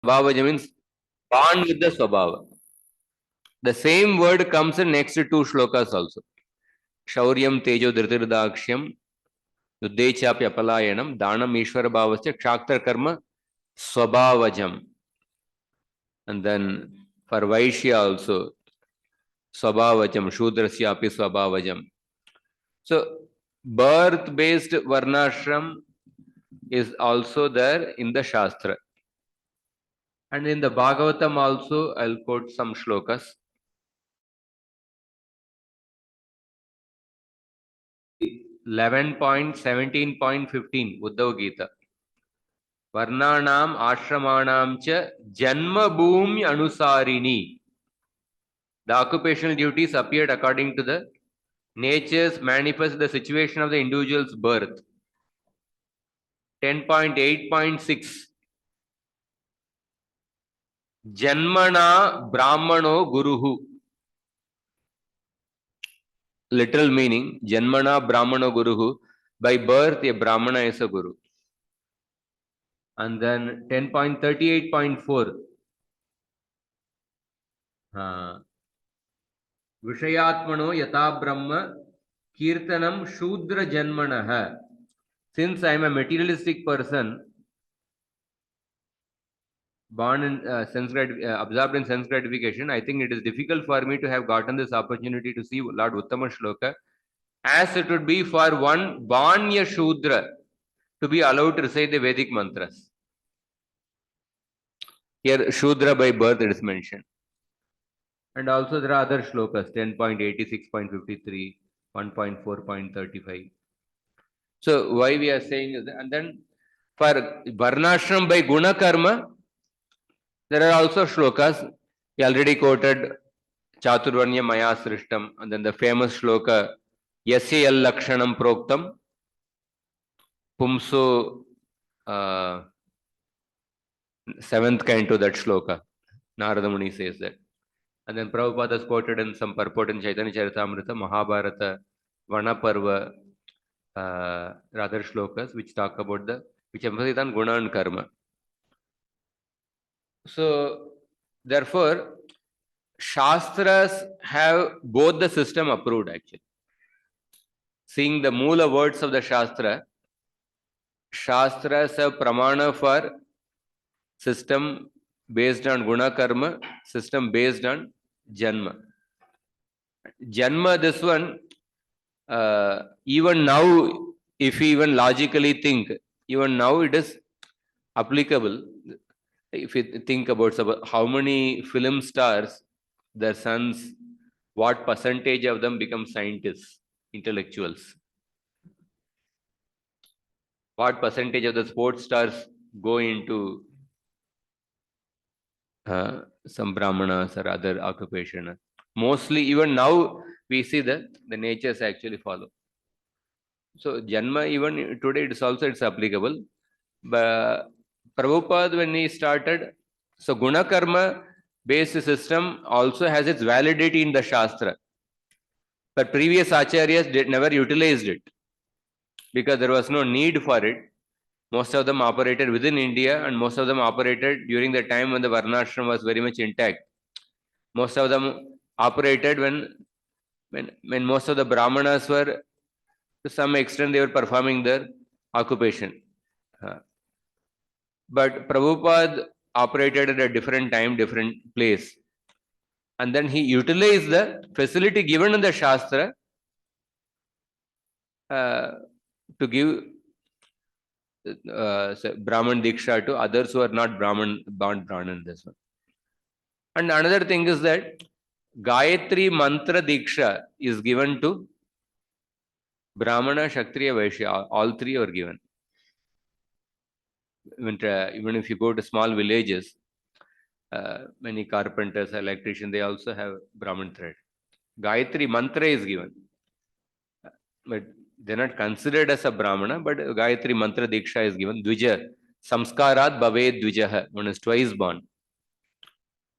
Swabhavaja means born with the Swabhava. The same word comes in next to two shlokas also. Shauryam Tejo Dhritirdakshyam Yuddhechapya Apalayanam Danam Ishvara Bhavasya Kshaktara Karma Swabhavajam. And then for Vaishya also Swabhavajam Shudrasya Api Swabhavajam. So birth based Varnashram is also there in the Shastra. And in the Bhagavatam also, I'll quote some shlokas. 11.17.15 Uddhava Gita. Varnanam ashramanam cha janma bhumi anusarini. The occupational duties appeared according to the natures manifest the situation of the individual's birth. 10.8.6 Janmana Brahmano Guruhu. Literal meaning, Janmana Brahmano Guruhu. By birth, a Brahmana is a Guru. And then 10.38.4 Vishayatmano Yata Brahma Kirtanam Shudra Janmanaha. Since I am a materialistic person, born in absorbed in sense gratification, I think it is difficult for me to have gotten this opportunity to see Lord Uttama Shloka, as it would be for one born a Shudra to be allowed to recite the Vedic mantras. Here, Shudra by birth it is mentioned. And also there are other shlokas, 10.86.53, 1.4.35. So why we are saying is that, and then for Varnashram by Guna Karma, there are also shlokas. We already quoted Chaturvanya Maya Srishtam, and then the famous shloka Yasya Yal Lakshanam Proktam Pumso, 7th canto, that shloka. Narada Muni says that. And then Prabhupada has quoted in some purport in Chaitanya Charitamrita, Mahabharata, Vanaparva, rather shlokas which talk about which emphasize on Guna and Karma. So, therefore, Shastras have both the system approved actually. Seeing the Moola words of the Shastra, Shastras have Pramana for system based on Guna Karma, system based on Janma. Janma, this one, even now, if we even logically think, even now it is applicable. If you think about how many film stars, their sons, what percentage of them become scientists, intellectuals? What percentage of the sports stars go into some brahmanas or other occupation? Mostly, even now, we see that the natures actually follow. So, Janma, even today, it's applicable. But Prabhupada, when he started, so Guna Karma based system also has its validity in the Shastra. But previous Acharyas never utilized it because there was no need for it. Most of them operated within India, and most of them operated during the time when the Varnashram was very much intact. Most of them operated when most of the Brahmanas were, to some extent, they were performing their occupation. But Prabhupada operated at a different time, different place. And then he utilized the facility given in the Shastra to give Brahman Diksha to others who are not Brahman, born Brahman. This one. And another thing is that Gayatri Mantra Diksha is given to Brahmana, Kshatriya, Vaishya. All three are given. Even if you go to small villages, many carpenters, electricians, they also have Brahman thread. Gayatri Mantra is given. But they're not considered as a Brahmana, but Gayatri Mantra Diksha is given. Dvija. Samskarat Bhaved Dvijaha. One is twice born.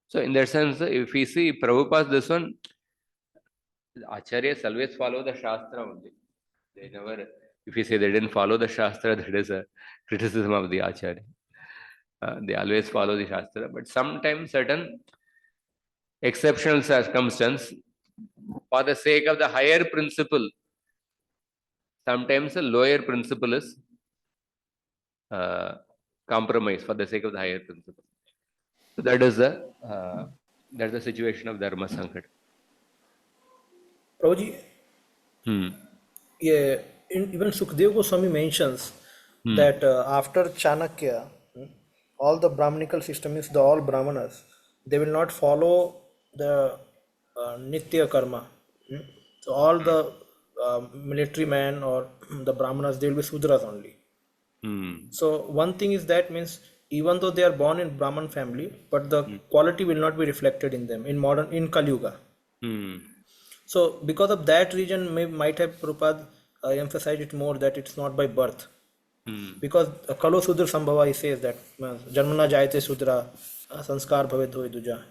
So in that sense, if we see Prabhupada, this one, Acharyas always follow the Shastra only. They never, if you say they didn't follow the Shastra, that is a criticism of the Acharya. They always follow the Shastra, but sometimes certain exceptional circumstance, for the sake of the higher principle, sometimes the lower principle is compromised for the sake of the higher principle. So that's the situation of Dharma Sankat. Prabhuji, yeah, even Sukdev Goswami mentions that after Chanakya, all the Brahmanical system is the all Brahmanas. They will not follow the Nitya Karma. So all the military men or the Brahmanas, they will be Sudras only. So one thing is that means even though they are born in Brahman family, but the quality will not be reflected in them in Kali Yuga. So because of that reason, might have Prabhupada emphasized it more that it's not by birth. Because Kalo Sudra Sambhava, he says that Janmana Jayate Sudra Sanskar Bhavet Dhoy Duja.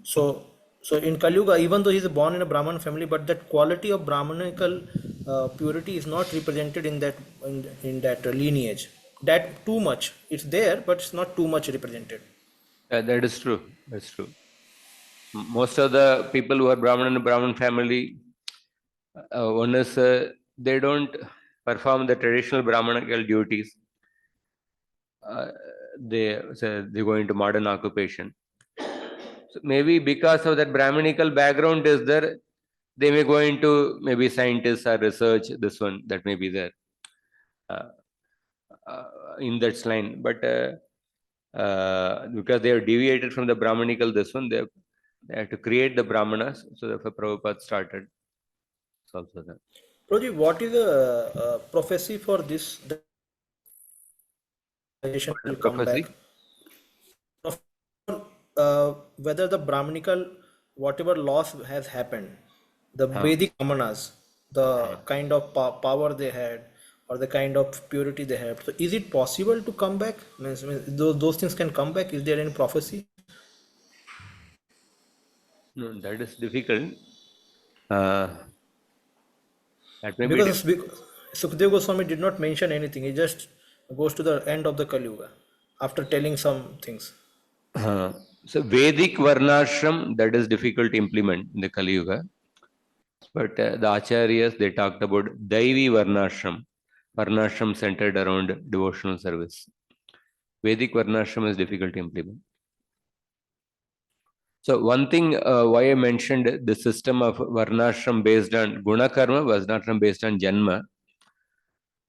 So in Kali Yuga, even though he is born in a Brahman family, but that quality of Brahmanical purity is not represented in that lineage. That too much. It's there, but it's not too much represented. That is true. That's true. Most of the people who are Brahman and Brahman family, one is they don't perform the traditional Brahmanical duties. They go into modern occupation. So maybe because of that Brahmanical background is there, they may go into maybe scientists or research. This one that may be there in that line, but because they have deviated from the Brahmanical, this one they have to create the Brahmanas. So therefore, Prabhupada started. It's also that. Prabhuji, what is the prophecy for this? The will come back. Prophecy? Whether the Brahmanical, whatever loss has happened, the Vedic Brahmanas, the kind of power they had, or the kind of purity they had. So, is it possible to come back? Means those things can come back. Is there any prophecy? No, that is difficult. That may be Because Sukdev Goswami did not mention anything. He just goes to the end of the Kali Yuga after telling some things. So Vedic Varnashram, that is difficult to implement in the Kali Yuga. But the Acharyas, they talked about Daivi Varnashram, Varnashram centered around devotional service. Vedic Varnashram is difficult to implement. So one thing why I mentioned the system of Varnashram based on Guna Karma, Varnashram based on Janma.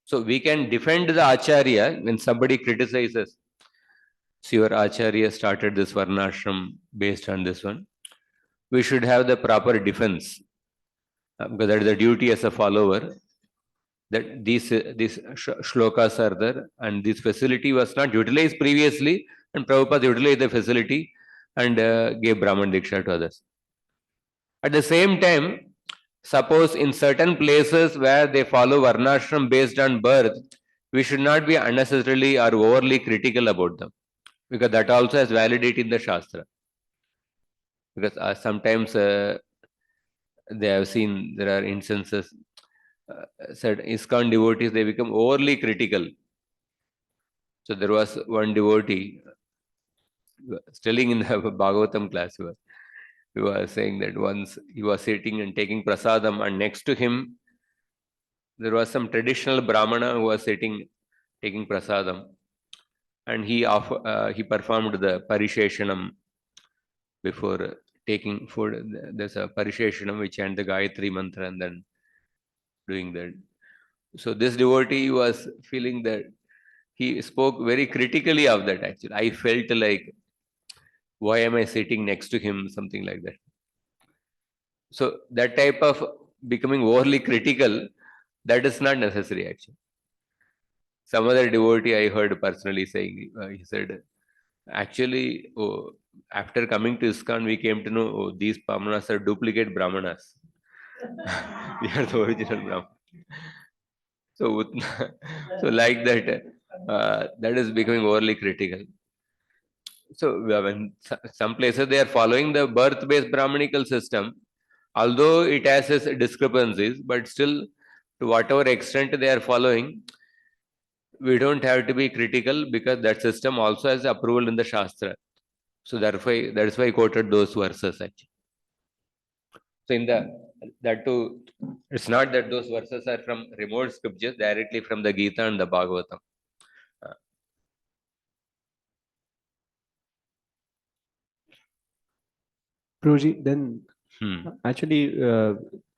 So we can defend the Acharya when somebody criticizes. So your Acharya started this Varnashram based on this one. We should have the proper defense. Because that is the duty as a follower, that these shlokas are there and this facility was not utilized previously, and Prabhupada utilized the facility and gave Brahman Diksha to others. At the same time, suppose in certain places where they follow Varnashram based on birth, we should not be unnecessarily or overly critical about them, because that also has validity in the Shastra. Because sometimes they have seen there are instances said ISKCON devotees, they become overly critical. So there was one devotee telling in the Bhagavatam class, he was saying that once he was sitting and taking prasadam, and next to him there was some traditional Brahmana who was sitting taking prasadam, and he performed the parisheshanam before taking food. There's a parisheshanam which chant the Gayatri mantra and then doing that. So this devotee was feeling that he spoke very critically of that. Actually, I felt like, why am I sitting next to him? Something like that. So that type of becoming overly critical, that is not necessary actually. Some other devotee I heard personally saying, he said, actually, after coming to ISKCON, we came to know these Brahmanas are duplicate Brahmanas. We are the original Brahmanas. So, so like that, that is becoming overly critical. So when some places they are following the birth-based Brahmanical system, although it has its discrepancies, but still to whatever extent they are following, we don't have to be critical because that system also has approval in the Shastra. So that's why I quoted those verses actually. So in that too, it's not that those verses are from remote scriptures, directly from the Gita and the Bhagavatam. Uh, Prabhuji, then hmm. actually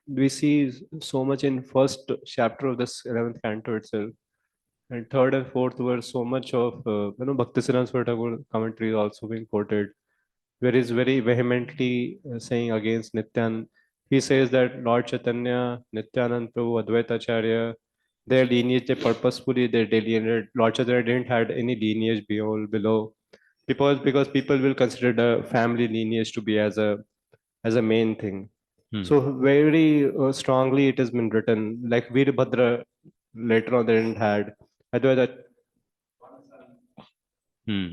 we see so much in first chapter of this 11th canto itself, and third and fourth were so much of Bhaktisiddhanta Thakur commentary is also being quoted, where he's very vehemently saying against Nityan. He says that Lord Chaitanya, Nityanand Prabhu, Advaita Acharya, their lineage, they purposefully they delineated. Lord Chaitanya didn't had any lineage below, because people will consider the family lineage to be as a main thing. Hmm. So very strongly it has been written, like Veerbhadra later on they didn't had. Advaita. Hmm.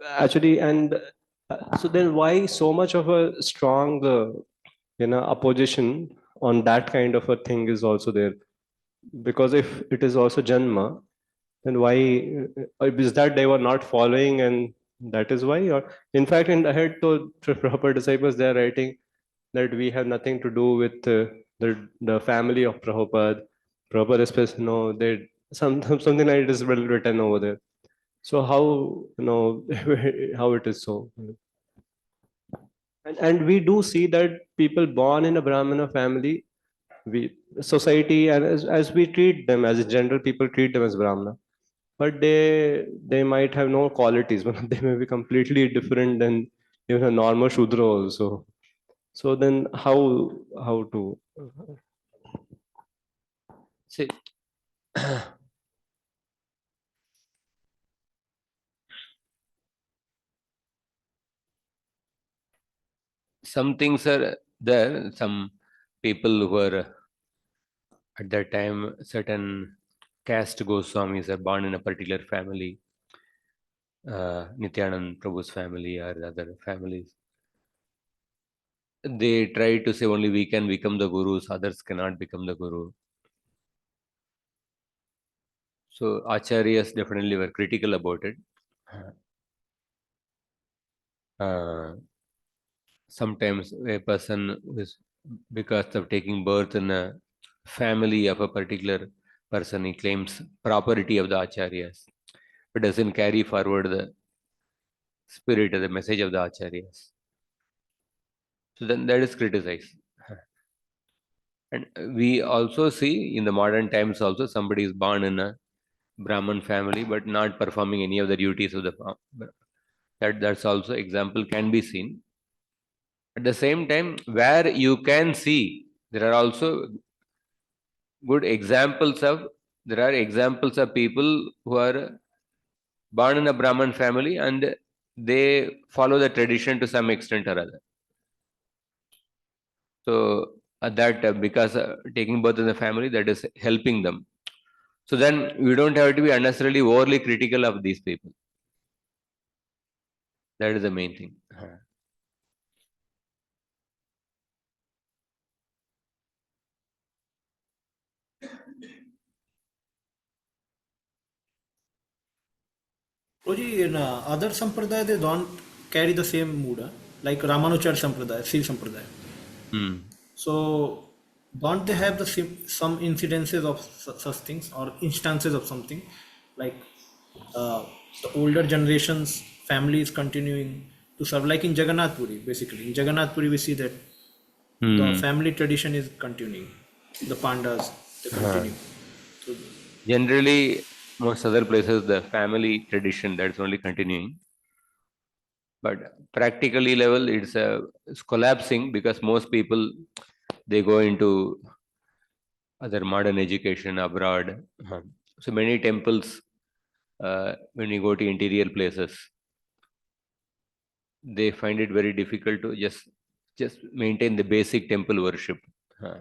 Actually, and so then why so much of a strong opposition on that kind of a thing is also there? Because if it is also Janma, then why is that they were not following, and that is why? Or in fact, in ahead to proper disciples, they are writing that we have nothing to do with the family of Prabhupada. Prabhupada is no, they something like it is well written over there. So how how it is so? And we do see that people born in a Brahmana family, we society and as we treat them as a general, people treat them as Brahmana, but they might have no qualities. They may be completely different than even a normal Shudra also. So then how to? See, some things are there. Some people who were at that time, certain caste Goswamis are born in a particular family, Nityanand Prabhu's family or other families. They try to say only we can become the gurus, others cannot become the guru. So acharyas definitely were critical about it. Uh, Sometimes a person is, because of taking birth in a family of a particular person, he claims property of the acharyas, but doesn't carry forward the spirit or the message of the acharyas. So then that is criticized. And we also see in the modern times also somebody is born in a Brahman family but not performing any of the duties of the that's also example can be seen. At the same time, where you can see there are also good examples of there are examples of people who are born in a Brahman family and they follow the tradition to some extent or other. So that because taking birth in the family, that is helping them. So then we don't have to be unnecessarily overly critical of these people. That is the main thing. Oji, in other sampradaya, they don't carry the same mood, like Ramanujar sampradaya, Sri sampradaya. Hmm. So, don't they have the some incidences of such things or instances of something like uh, the older generations family is continuing to serve, like in Jagannath Puri? Basically, in Jagannath Puri, we see that the Hmm. family tradition is continuing. The Pandas, they continue. So, Generally, most other places, the family tradition that's only continuing. But practically level, it's collapsing because most people they go into other modern education abroad. So many temples, when you go to interior places, they find it very difficult to just maintain the basic temple worship. Uh,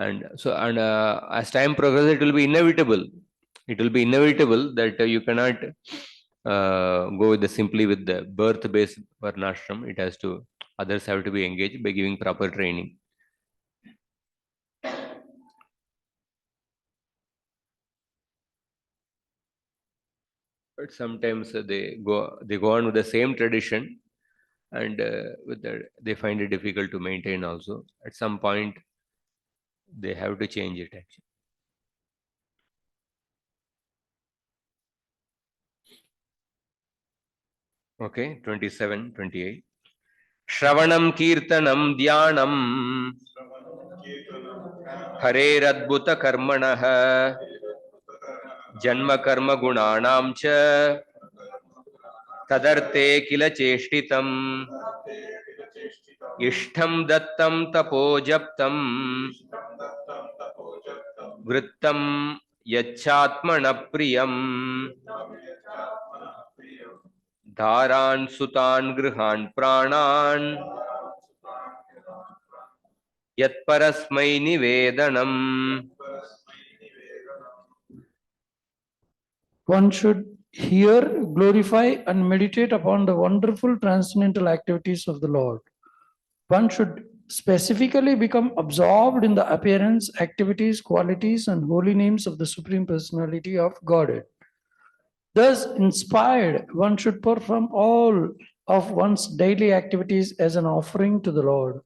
and as time progresses, it will be inevitable. It will be inevitable that you cannot go with simply with the birth-based varnashram. It has to Others have to be engaged by giving proper training. But sometimes they go on with the same tradition, and they find it difficult to maintain also. At some point, they have to change it actually. Okay, 27, 28. Shravanam Kirtanam Dhyanam Hareradbhuta Karmanah Janma Karma Gunanam Cha Tadarte Kila Cheshtitam Ishtam Dattam Tapojaptam Vrittam Yachatmana Priyam Dharan Sutan Grihan Pranan Yat Parasmai Nivedanam. One should hear, glorify, and meditate upon the wonderful transcendental activities of the Lord. One should specifically become absorbed in the appearance, activities, qualities, and holy names of the Supreme Personality of Godhead. Thus inspired, one should perform all of one's daily activities as an offering to the Lord.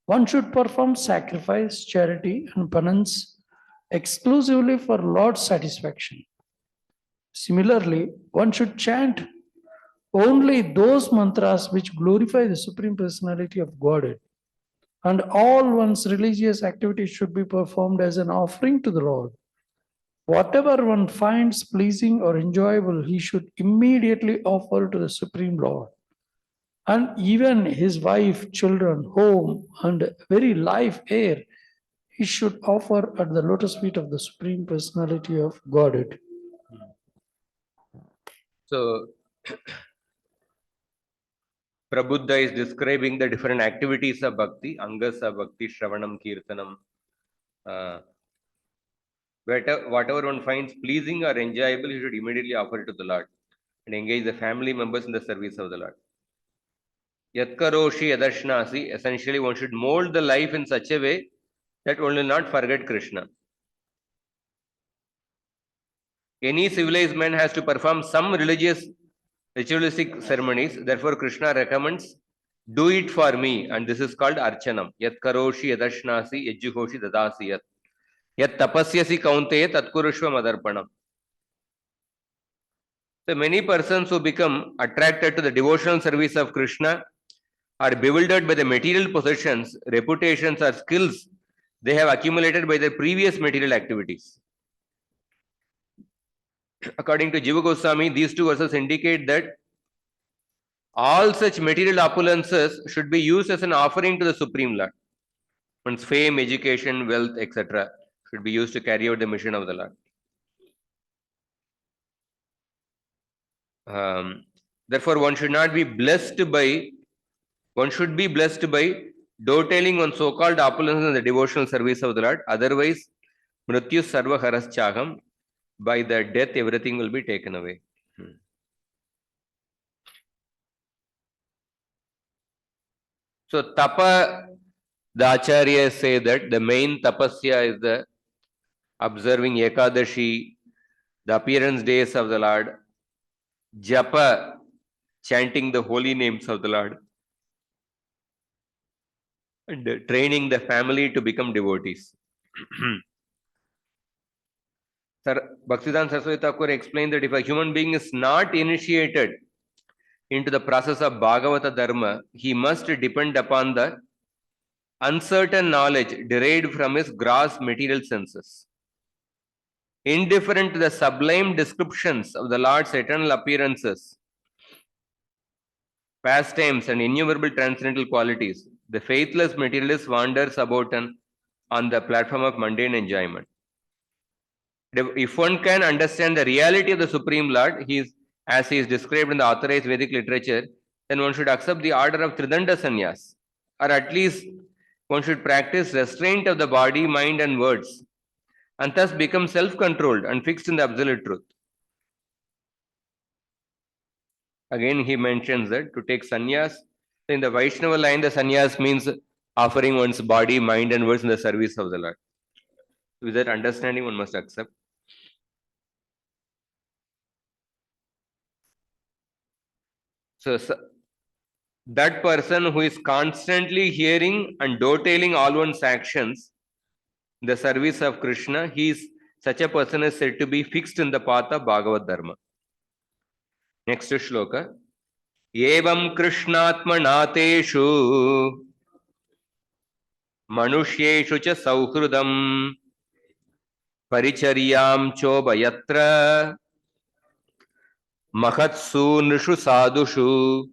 One should perform sacrifice, charity, and penance exclusively for Lord's satisfaction. Similarly, one should chant only those mantras which glorify the Supreme Personality of Godhead, and all one's religious activities should be performed as an offering to the Lord. Whatever one finds pleasing or enjoyable, he should immediately offer to the Supreme Lord. And even his wife, children, home, and very life, air, he should offer at the lotus feet of the Supreme Personality of Godhead. So, Prabuddha is describing the different activities of bhakti, angas of bhakti, shravanam, kirtanam. Whatever one finds pleasing or enjoyable, he should immediately offer it to the Lord and engage the family members in the service of the Lord. Yatkaroshi yadarshnaasi, essentially one should mold the life in such a way that one will not forget Krishna. Any civilized man has to perform some religious ritualistic ceremonies. Therefore, Krishna recommends, do it for me, and this is called archanam. Yat karoshi yadashnasi yajjuhoshi dadasi yat. Yat tapasyasi kaunteya tatkurushva madarpanam. So many persons who become attracted to the devotional service of Krishna are bewildered by the material possessions, reputations, or skills they have accumulated by their previous material activities. According to Jiva Goswami, these two verses indicate that all such material opulences should be used as an offering to the Supreme Lord. One's fame, education, wealth, etc. should be used to carry out the mission of the Lord. Therefore, one should be blessed by dovetailing on so-called opulence in the devotional service of the Lord. Otherwise, mrityu sarva haraschaham, by the death, everything will be taken away. So, tapa, the acharyas say that the main tapasya is the observing Ekadashi, the appearance days of the Lord, japa, chanting the holy names of the Lord, and training the family to become devotees. Sir, Bhaktivedanta Saraswati Thakur explained that if a human being is not initiated into the process of Bhagavata Dharma, he must depend upon the uncertain knowledge derived from his gross material senses. Indifferent to the sublime descriptions of the Lord's eternal appearances, pastimes, and innumerable transcendental qualities, the faithless materialist wanders about on the platform of mundane enjoyment. If one can understand the reality of the Supreme Lord, as he is described in the authorized Vedic literature, then one should accept the order of Tridanda Sannyas, or at least one should practice restraint of the body, mind, and words, and thus become self-controlled and fixed in the absolute truth. Again, he mentions that to take sannyas, In the Vaishnava line, the sannyas means offering one's body, mind, and words in the service of the Lord. With that understanding, one must accept. So that person who is constantly hearing and dovetailing all one's actions in the service of Krishna, such a person is said to be fixed in the path of Bhagavad Dharma. Next shloka. Evam Krishnatmanateshu Manushyeshu cha Sauhrudam Paricharyam Chobayatra Mahatsu Nrishu Sadhushu.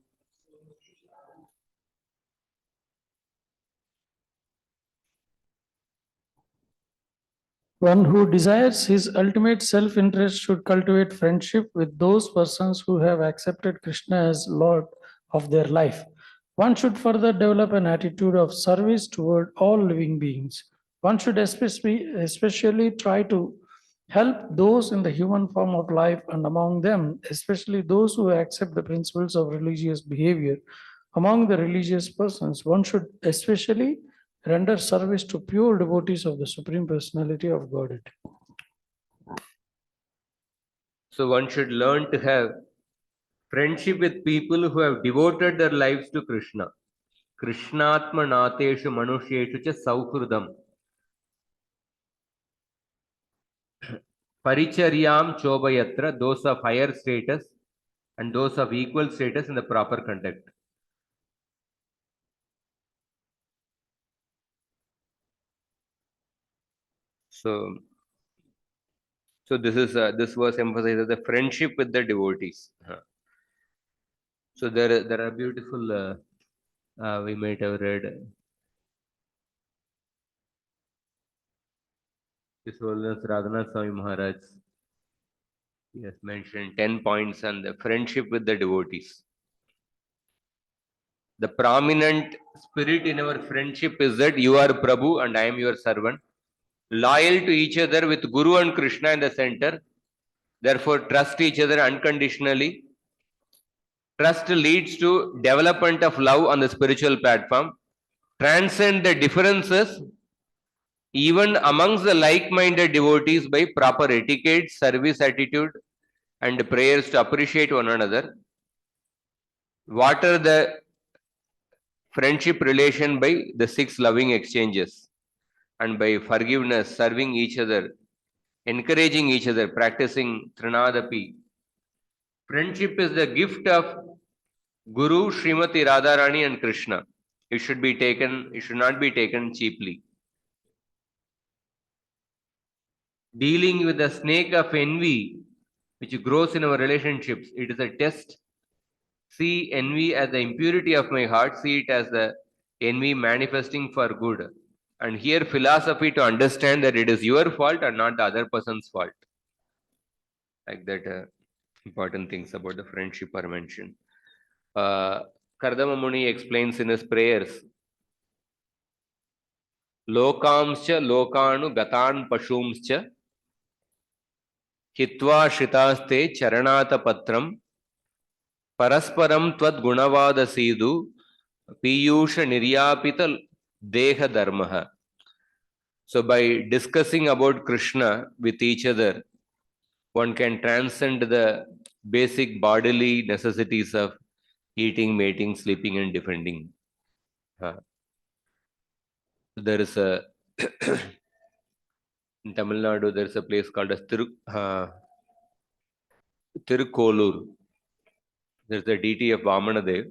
One who desires his ultimate self-interest should cultivate friendship with those persons who have accepted Krishna as Lord of their life. One should further develop an attitude of service toward all living beings. One should especially try to help those in the human form of life, and among them, especially those who accept the principles of religious behavior. Among the religious persons, one should especially render service to pure devotees of the Supreme Personality of Godhead. So one should learn to have friendship with people who have devoted their lives to Krishna. Krishnatma nateshu manushyeshu cha sauhrudam. Paricharyam chobayatra, those of higher status and those of equal status in the proper conduct. So this verse emphasizes the friendship with the devotees. So there are beautiful. We might have read His Holiness Radhanath Swami Maharaj. He has mentioned 10 points on the friendship with the devotees. The prominent spirit in our friendship is that you are Prabhu and I am your servant. Loyal to each other with Guru and Krishna in the center. Therefore, trust each other unconditionally. Trust leads to development of love on the spiritual platform. Transcend the differences even amongst the like-minded devotees by proper etiquette, service attitude, and prayers to appreciate one another. Water the friendship relation by the 6 loving exchanges and by forgiveness, serving each other, encouraging each other, practicing Trinadapi. Friendship is the gift of Guru, Srimati Radharani and Krishna. It should not be taken cheaply. Dealing with the snake of envy, which grows in our relationships, it is a test. See envy as the impurity of my heart, see it as the envy manifesting for good. And here philosophy to understand that it is your fault and not the other person's fault. Like that, important things about the friendship are mentioned. Kardama Muni explains in his prayers, Lokamscha lokanu gatan pashumscha hitva shritaste charanata patram parasparam tvad gunavada sidu piyusha niryapita deha dharmaha. So by discussing about Krishna with each other, one can transcend the basic bodily necessities of eating, mating, sleeping, and defending. There is a in Tamil Nadu, there is a place called as Tirukolur. There's the deity of Vamanadev.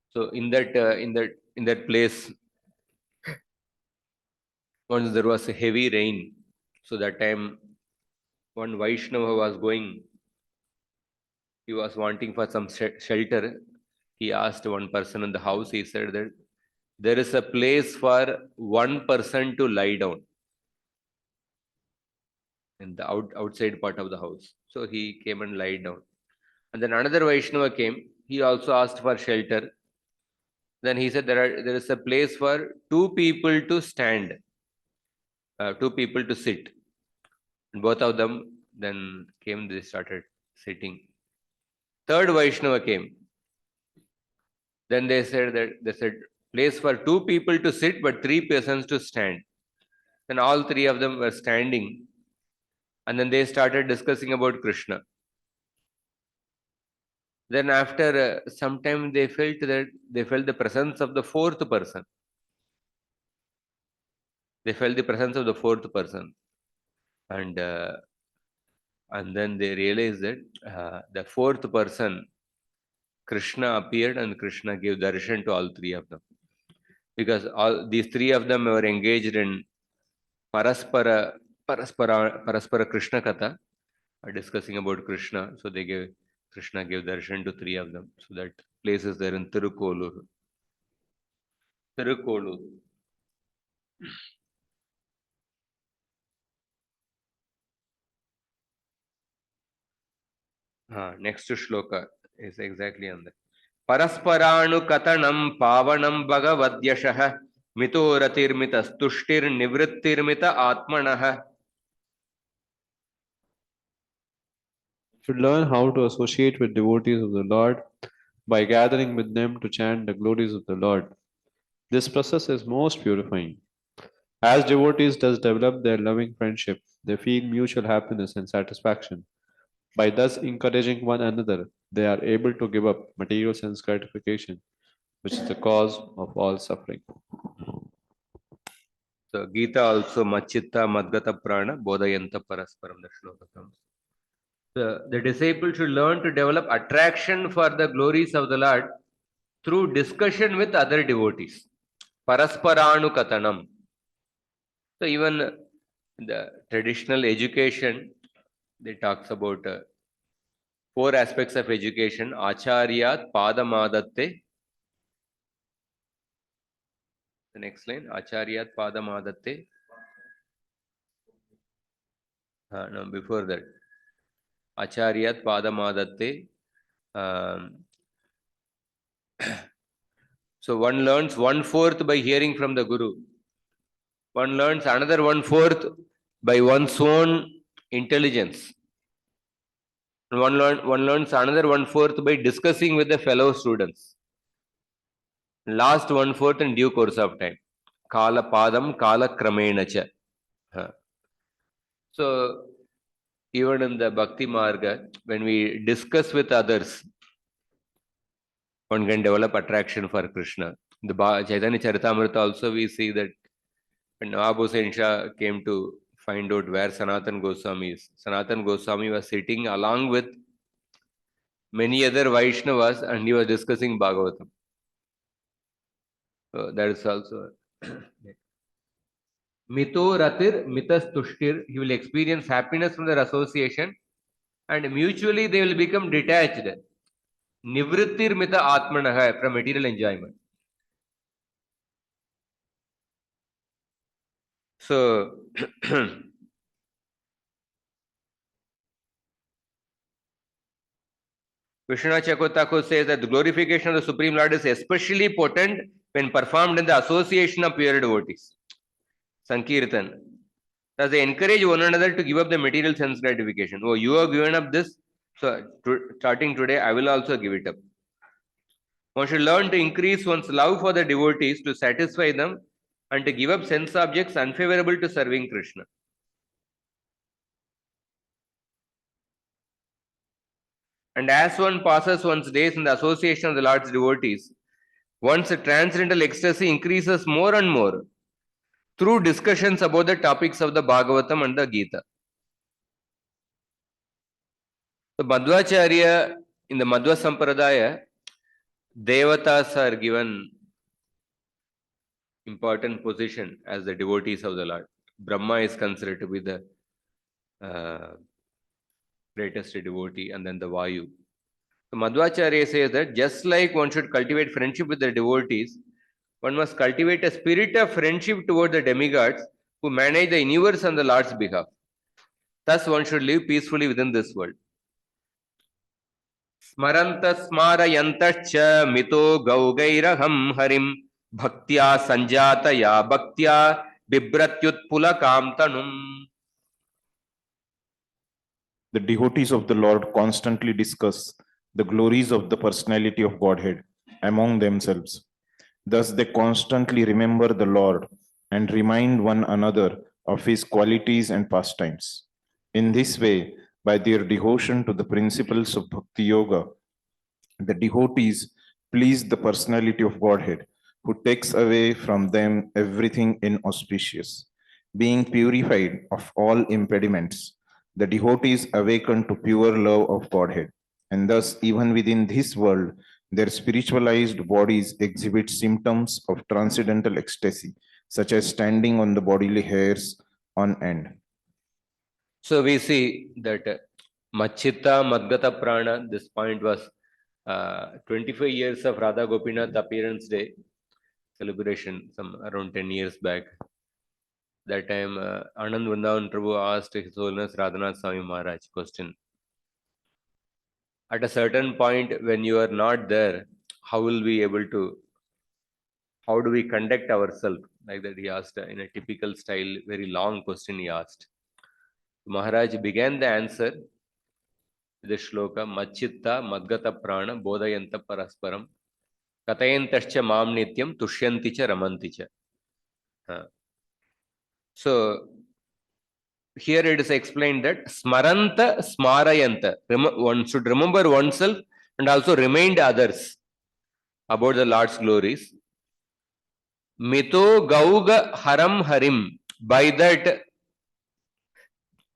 So in that place, once there was a heavy rain. So that time, one Vaishnava was going. He was wanting for some shelter. He asked one person in the house. He said that there is a place for one person to lie down in the outside part of the house. So he came and lied down. And then another Vaishnava came. He also asked for shelter. Then he said there is a place for 2 people to stand, 2 people to sit. And both of them then came. They started sitting. Third Vaishnava came. Then they said place for 2 people to sit, but 3 persons to stand. Then all 3 of them were standing, and then they started discussing about Krishna. Then after some time, they felt the presence of the 4th person. They felt the presence of the 4th person, and then they realized that the 4th person, Krishna, appeared, and Krishna gave darshan to all 3 of them, because all these 3 of them were engaged in paraspara Krishna Katha, discussing about Krishna. So Krishna gave darshan to 3 of them. So that place is there in Tirukkolur. Next shloka is exactly on that. Parasparanu katanam pavanam bhagavadyashah mitoratirmita stushtir nivrittirmita atmanah. Should learn how to associate with devotees of the Lord by gathering with them to chant the glories of the Lord. This process is most purifying. As devotees thus develop their loving friendship, they feel mutual happiness and satisfaction. By thus encouraging one another, they are able to give up material sense gratification, which is the cause of all suffering. So Gita also machitta madgata prana bodhayanta parasparam, the shloka comes. The disciple should learn to develop attraction for the glories of the Lord through discussion with other devotees. Parasparanu katanam. So even the traditional education, they talks about 4 aspects of education: acharyat padamadatte. The next line, acharyat padamadatte. No, before that, acharyat padamadatte. So one learns 1/4 by hearing from the Guru. One learns another 1/4 by one's own intelligence. One learns another 1/4 by discussing with the fellow students. Last 1/4 in due course of time. Kala padam kala kramenacha. So even in the Bhakti Marga, when we discuss with others, one can develop attraction for Krishna. The Chaitanya Charitamrita also, we see that when Nawab Hussain Shah came to find out where Sanatan Goswami is, Sanatan Goswami was sitting along with many other Vaishnavas, and he was discussing Bhagavatam. So that is also Mito Ratir Mitas Tushtir. He will experience happiness from their association, and mutually they will become detached. Nivrittir Mita Atmanah, from material enjoyment. So Vishwanath Chakravarti says that the glorification of the Supreme Lord is especially potent when performed in the association of pure devotees. Sankirtan. Thus they encourage one another to give up the material sense gratification. Oh, you have given up this, so starting today, I will also give it up. One should learn to increase one's love for the devotees to satisfy them and to give up sense objects unfavorable to serving Krishna. And as one passes one's days in the association of the Lord's devotees, one's transcendental ecstasy increases more and more through discussions about the topics of the Bhagavatam and the Gita. The Madhvacharya, in the Madhva Sampradaya, Devatas are given important position as the devotees of the Lord. Brahma is considered to be the greatest devotee, and then the Vayu. So Madhvacharya says that just like one should cultivate friendship with the devotees, one must cultivate a spirit of friendship toward the demigods who manage the universe on the Lord's behalf. Thus one should live peacefully within this world. Smaranta smarayantascha mito gaugairaham harim bhaktya sanjataya bhaktya bibratyutpulakam tanum. The devotees of the Lord constantly discuss the glories of the personality of Godhead. among themselves. Thus, they constantly remember the Lord and remind one another of his qualities and pastimes. In this way, by their devotion to the principles of Bhakti Yoga, the devotees please the personality of Godhead, who takes away from them everything inauspicious. Being purified of all impediments, the devotees awaken to pure love of Godhead, and thus, even within this world, their spiritualized bodies exhibit symptoms of transcendental ecstasy, such as standing on the bodily hairs on end. So we see that Machita Madgata Prana, this point was 25 years of Radha Gopinath appearance day celebration, some around 10 years back. That time Anand Vrindavan Prabhu asked His Holiness Radhanath Swami Maharaj question. At a certain point when you are not there, how will we able to, how do we conduct ourselves? Like that he asked in a typical style, very long question he asked. Maharaj began the answer with the shloka Machitta Madgata Prana Bodhayanta Parasparam Katayantascha Mam Nityam Tushyanticha Ramanticha. So here it is explained that Smaranta Smarayanta. One should remember oneself and also remind others about the Lord's glories. Mito Gauga Haram Harim. By that,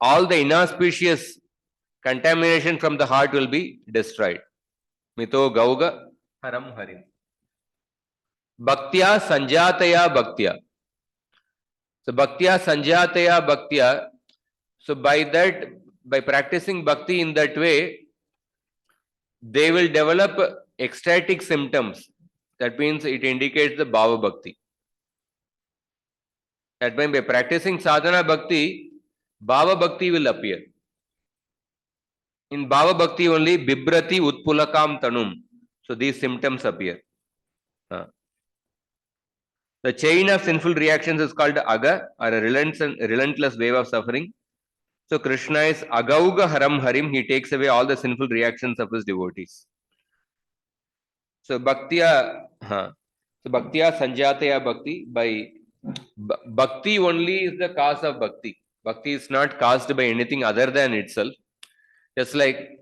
all the inauspicious contamination from the heart will be destroyed. Mito Gauga Haram Harim. Bhaktya Sanjataya Bhaktya. So Bhaktya Sanjataya Bhaktya. So by that, by practicing bhakti in that way, they will develop ecstatic symptoms. That means it indicates the Bhava Bhakti. That means by practicing sadhana bhakti, Bhava Bhakti will appear. In Bhava Bhakti only, Bibrati Utpulakam Tanum. So these symptoms appear. The chain of sinful reactions is called Aga, or a relentless wave of suffering. So Krishna is Agauga Haram Harim. He takes away all the sinful reactions of his devotees. So Bhaktya Sanjataya Bhakti. By Bhakti only is the cause of Bhakti. Bhakti is not caused by anything other than itself. Just like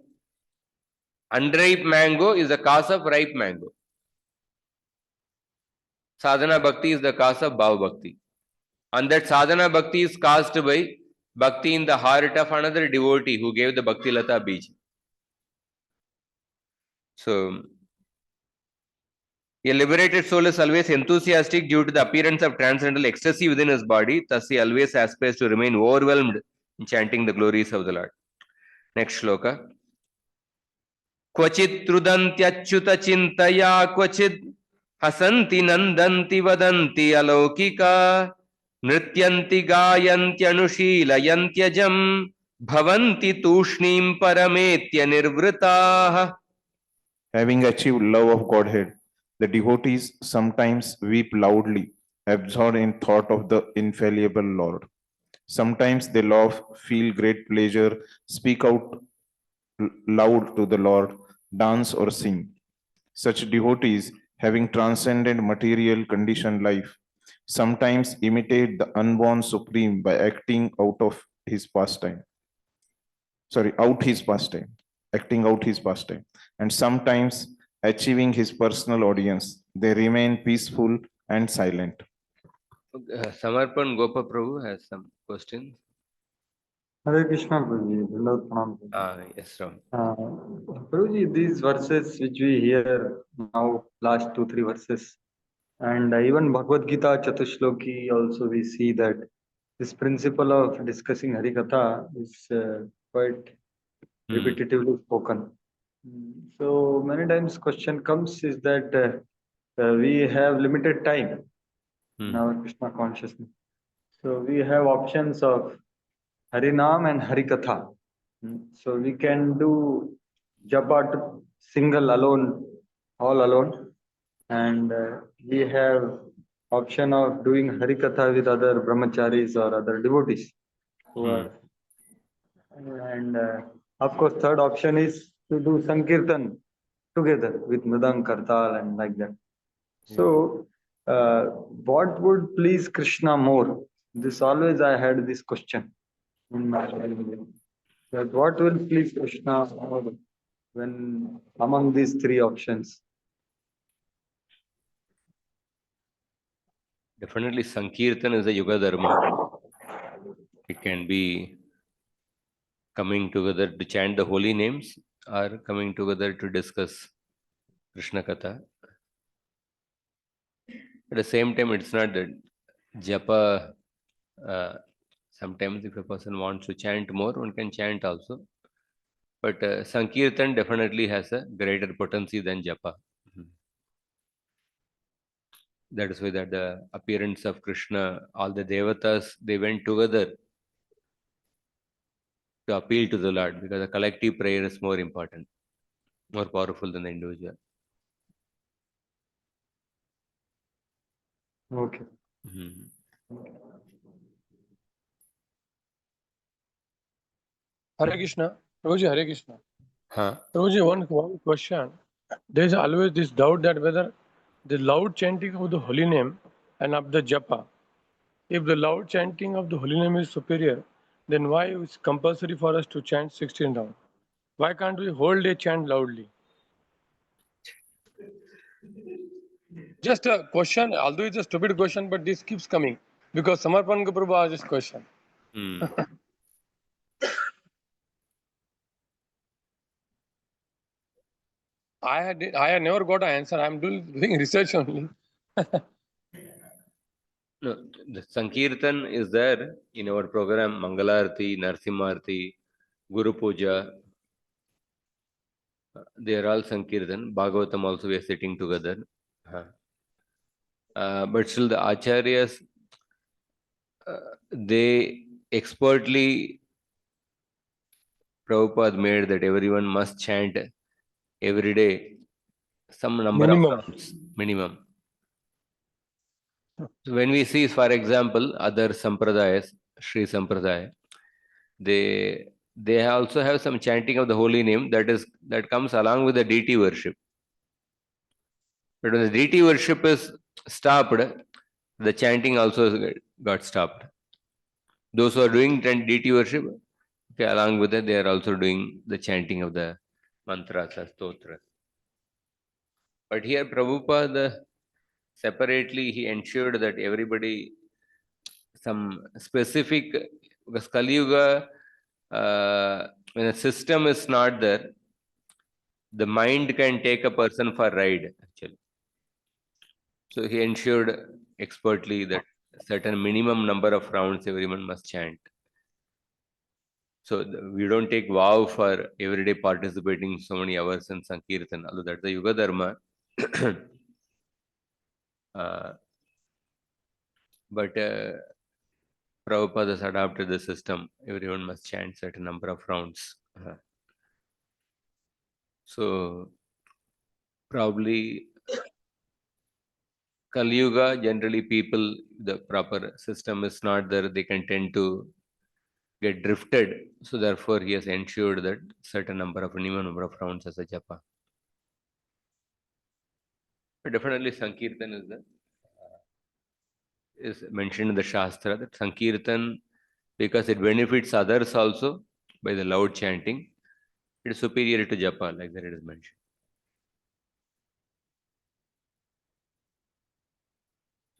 unripe mango is the cause of ripe mango. Sadhana Bhakti is the cause of Bhava Bhakti. And that Sadhana Bhakti is caused by Bhakti in the heart of another devotee who gave the Bhakti Lata Bij. So, a liberated soul is always enthusiastic due to the appearance of transcendental ecstasy within his body. Thus, he always aspires to remain overwhelmed in chanting the glories of the Lord. Next shloka. Kvachit trudantyachyuta chintaya kvachit hasanti nandanti vadanti alaukika nrityanti gayanti anushilayantyajam bhavanti tushnim parametya nirvritaah. Having achieved love of Godhead, the devotees sometimes weep loudly, absorbed in thought of the infallible Lord. Sometimes they laugh, feel great pleasure, speak out loud to the Lord, dance or sing. Such devotees, having transcended material conditioned life, sometimes imitate the unborn Supreme by acting out his pastime, and sometimes achieving his personal audience. They remain peaceful and silent. Samarpan Gopa Prabhu has some questions. Hare Krishna, Prabhuji. Vrindavan Pranam, Prabhuji. Yes, Ram. Prabhuji, these verses which we hear now, last 2-3 verses, and even Bhagavad Gita Chatushloki also we see that this principle of discussing Harikatha is quite repetitively spoken. So many times question comes is that we have limited time in our Krishna consciousness. So we have options of Harinam and Harikatha. So we can do japa single alone, all alone, and we have option of doing Harikatha with other brahmacharis or other devotees. Who are, and of course, third option is to do Sankirtan together with Mridang, Kartal and like that. So, what would please Krishna more? This always I had this question in my mind. That what will please Krishna more when among these three options? Definitely Sankirtan is a Yuga Dharma. It can be coming together to chant the holy names or coming together to discuss Krishna Katha. At the same time, it's not that japa. Sometimes if a person wants to chant more, one can chant also. But Sankirtan definitely has a greater potency than japa. That is why that the appearance of Krishna, all the devatas, they went together to appeal to the Lord, because the collective prayer is more important, more powerful than the individual. Okay. Mhm. Hare Krishna. Prabhuji, Hare Krishna. Huh? Prabhuji, one question. There is always this doubt that whether the loud chanting of the holy name and of the japa, if the loud chanting of the holy name is superior, then why is it compulsory for us to chant 16 rounds? Why can't we whole day chant loudly? Just a question, although it's a stupid question, but this keeps coming because Samarpan Prabhu asked this question. Hmm. I had never got an answer. I'm doing research only. No, the Sankirtan is there in our program, Mangalarti, Narsimharti, Guru Puja. They are all Sankirtan. Bhagavatam also we are sitting together. But still the Acharyas, they expertly, Prabhupada made that everyone must chant every day some number of Minimum. rounds, minimum. So when we see, for example, other sampradayas, Sri Sampradaya, they also have some chanting of the holy name that comes along with the deity worship. But when the deity worship is stopped, the chanting also got stopped. Those who are doing deity worship, okay, along with it, they are also doing the chanting of the mantras or stotras. But here, Prabhupada separately he ensured that everybody some specific, because Kali Yuga, when a system is not there, the mind can take a person for a ride actually. So he ensured expertly that a certain minimum number of rounds everyone must chant. So we don't take vow for everyday participating so many hours in Sankirtan, although that's the Yuga Dharma. But Prabhupada has adopted the system. Everyone must chant certain number of rounds. So probably Kali Yuga, generally people, the proper system is not there, they can tend to get drifted. So therefore he has ensured that certain minimum number of rounds as a japa. But definitely Sankirtan is mentioned in the Shastra, that Sankirtan, because it benefits others also by the loud chanting, it is superior to japa, like that it is mentioned.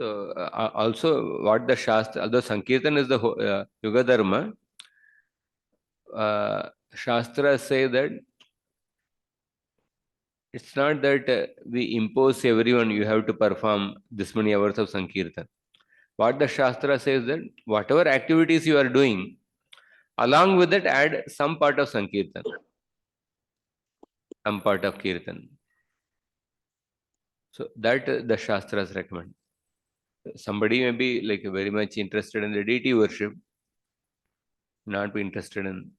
So also what the Shastra, although Sankirtan is the Yuga Dharma, Shastra say that it's not that we impose everyone, you have to perform this many hours of Sankirtan. What the Shastra says that whatever activities you are doing, along with it add some part of Sankirtan, some part of Kirtan. So that the Shastras recommend. Somebody may be like very much interested in the deity worship, not be interested in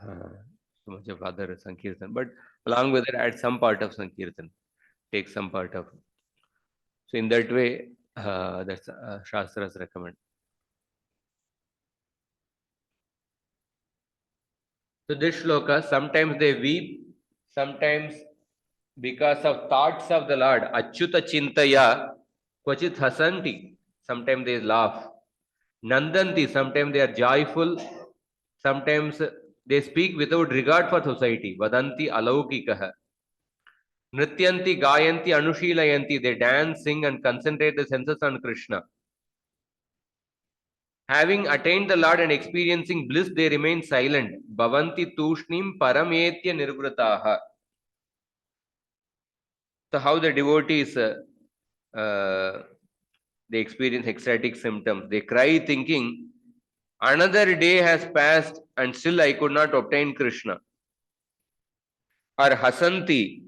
so much of other Sankirtan, but along with it add some part of Sankirtan, take some part of. So in that way, that's Shastras recommend. So this shloka, sometimes they weep, sometimes because of thoughts of the Lord. Achyuta chintaya kvachit hasanti. Sometimes they laugh. Nandanti, sometimes they are joyful. Sometimes they speak without regard for society. Vadanti alaukikaha. Nrityanti, gayanti, anushilayanti. They dance, sing, and concentrate the senses on Krishna. Having attained the Lord and experiencing bliss, they remain silent. Bhavanti tushnim parametya nirvrataha. So how the devotees they experience ecstatic symptoms. They cry thinking, another day has passed and still I could not obtain Krishna. Or hasanti,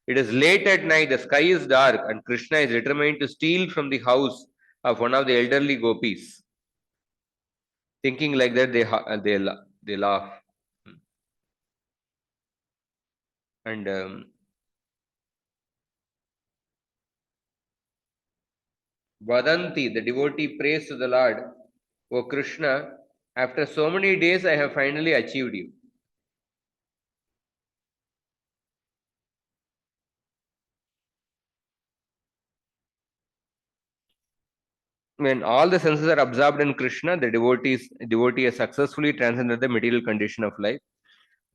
it is late at night, the sky is dark, and Krishna is determined to steal from the house of one of the elderly gopis. Thinking like that, they laugh. And Vadanti, the devotee, prays to the Lord, O Krishna, after so many days I have finally achieved you. When all the senses are absorbed in Krishna, the devotee has successfully transcended the material condition of life.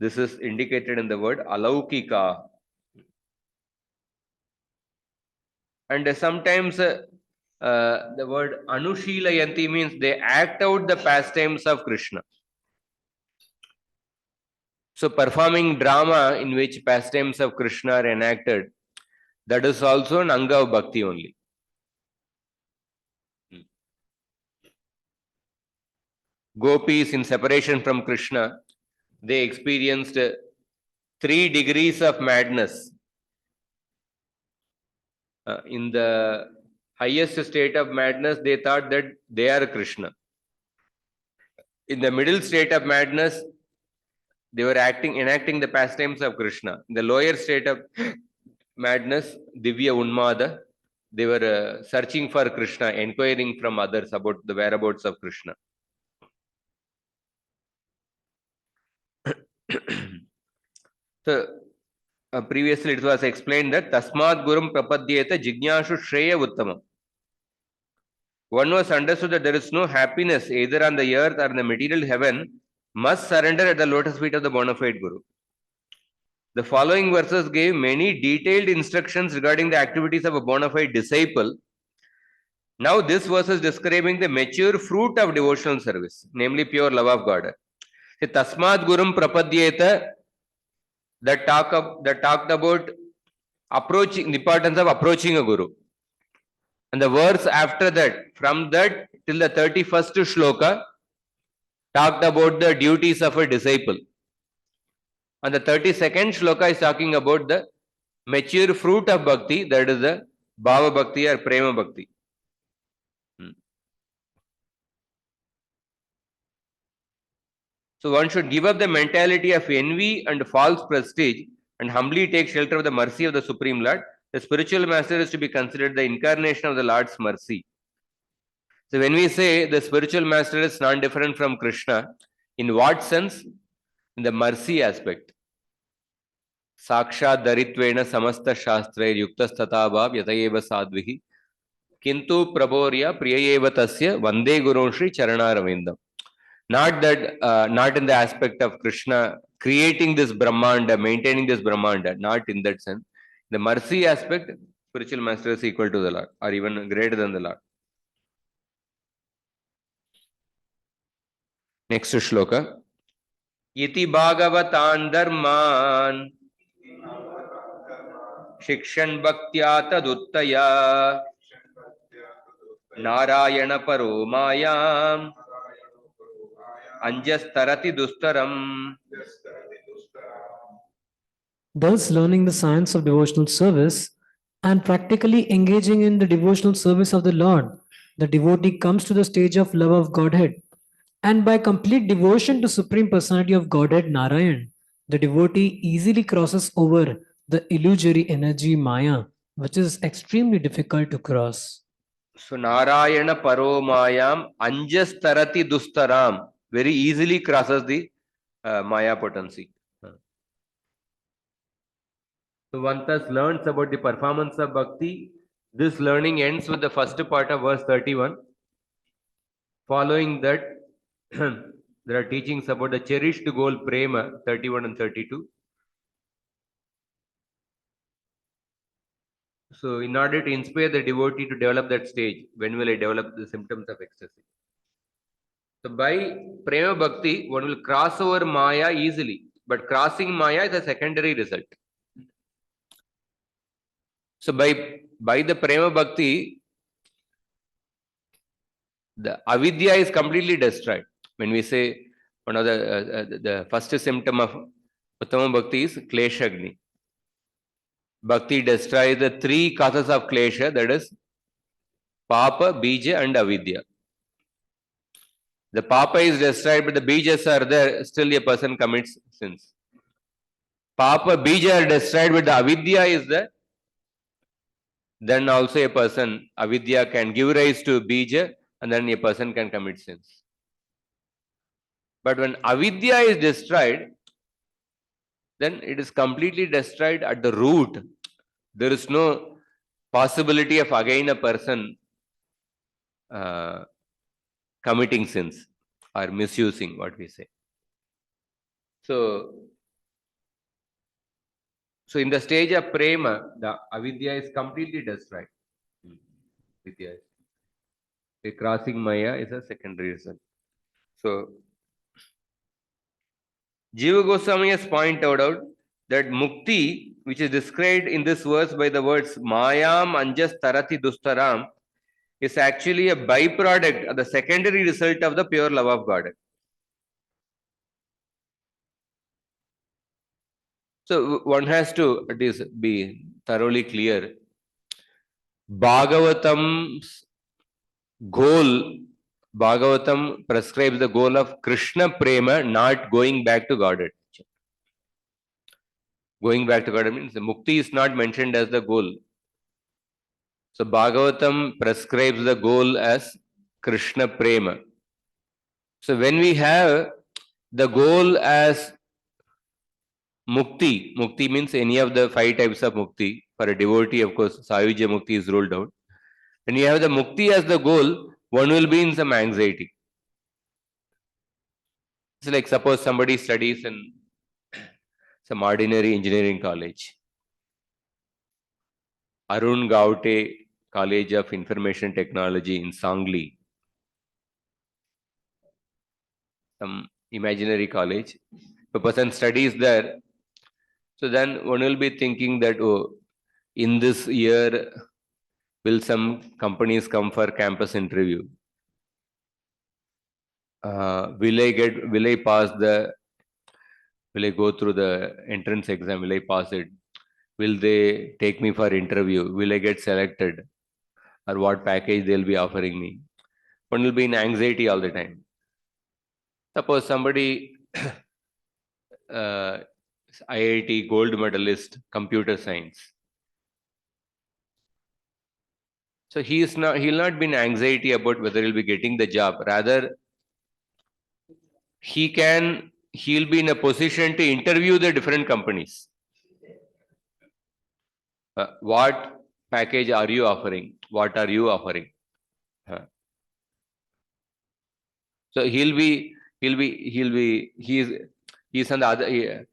This is indicated in the word alaukika. And sometimes the word anushilayanti means they act out the pastimes of Krishna. So performing drama in which pastimes of Krishna are enacted, that is also an anga of bhakti only. Gopis in separation from Krishna, they experienced 3 degrees of madness. In the highest state of madness, they thought that they are Krishna. In the middle state of madness, they were enacting the pastimes of Krishna. In the lower state of madness, Divya Unmada, they were searching for Krishna, inquiring from others about the whereabouts of Krishna. So, previously it was explained that Tasmad Gurum Prapadyeta Jignashu Shreya Uttamam. One was understood that there is no happiness either on the earth or in the material heaven, must surrender at the lotus feet of the bona fide Guru. The following verses gave many detailed instructions regarding the activities of a bona fide disciple. Now this verse is describing the mature fruit of devotional service, namely pure love of God. The Tasmad Gurum Prapadyeta, that talked about approaching, the importance of approaching a Guru. And the verse after that, from that till the 31st shloka, talked about the duties of a disciple. And the 32nd shloka is talking about the mature fruit of bhakti, that is the bhava bhakti or prema bhakti. So one should give up the mentality of envy and false prestige and humbly take shelter of the mercy of the Supreme Lord. The spiritual master is to be considered the incarnation of the Lord's mercy. So when we say the spiritual master is non-different from Krishna, in what sense? In the mercy aspect. Sakshat Daritvena Samasta Shastrair Yuktas Tatabhav Yatayeva Sadvihi Kintu Praborya Priyayeva Tasya Vande Guru Shri Charana Ravindam. Not that, not in the aspect of Krishna creating this Brahmanda, maintaining this Brahmanda, not in that sense. The mercy aspect, spiritual master is equal to the Lord or even greater than the Lord. Next shloka. Iti Bhagavatan Dharman Shikshan Bhaktya Taduttaya Narayana Paro Mayam Anjastarati Dustaram. Thus, learning the science of devotional service and practically engaging in the devotional service of the Lord, the devotee comes to the stage of love of Godhead. And by complete devotion to Supreme Personality of Godhead, Narayan, the devotee easily crosses over the illusory energy Maya, which is extremely difficult to cross. So Narayana Paro Mayam Anjastarati Dustaram very easily crosses the Maya potency. So one thus learns about the performance of bhakti. This learning ends with the first part of verse 31. Following that, there are teachings about the cherished goal prema, 31 and 32. So in order to inspire the devotee to develop that stage, when will I develop the symptoms of ecstasy? So by prema bhakti, one will cross over maya easily, but crossing maya is a secondary result. So by the prema bhakti, the avidya is completely destroyed. When we say one of the first symptom of uttama bhakti is kleshagni. Bhakti destroys the three causes of klesha, that is papa, bija, and avidya. The papa is destroyed, but the bijas are there, still a person commits sins. Papa, bija are destroyed, but the avidya is there. Then also a person, avidya can give rise to bija, and then a person can commit sins. But when avidya is destroyed, then it is completely destroyed at the root. There is no possibility of again a person committing sins or misusing what we say. So in the stage of prema, the avidya is completely destroyed. Vidya is. The crossing maya is a secondary result. So Jiva Goswami has pointed out that mukti, which is described in this verse by the words mayam anjas tarati dustaram, is actually a byproduct, the secondary result of the pure love of God. So one has to at least be thoroughly clear. Bhagavatam's goal, Bhagavatam prescribes the goal of Krishna prema, not going back to Godhead. Going back to Godhead means the mukti is not mentioned as the goal. So Bhagavatam prescribes the goal as Krishna prema. So when we have the goal as mukti, mukti means any of the 5 types of mukti. For a devotee, of course, Sayujya mukti is ruled out. When you have the mukti as the goal, one will be in some anxiety. It's like suppose somebody studies in some ordinary engineering college. Arun Gaute College of Information Technology in Sangli. Some imaginary college. If a person studies there, so then one will be thinking that, oh, in this year, will some companies come for campus interview? Will I go through the entrance exam? Will I pass it? Will they take me for interview? Will I get selected? Or what package they'll be offering me? One will be in anxiety all the time. Suppose somebody IIT gold medalist, computer science. So he'll not be in anxiety about whether he'll be getting the job. Rather, he'll be in a position to interview the different companies. What package are you offering? What are you offering? So he'll be on the other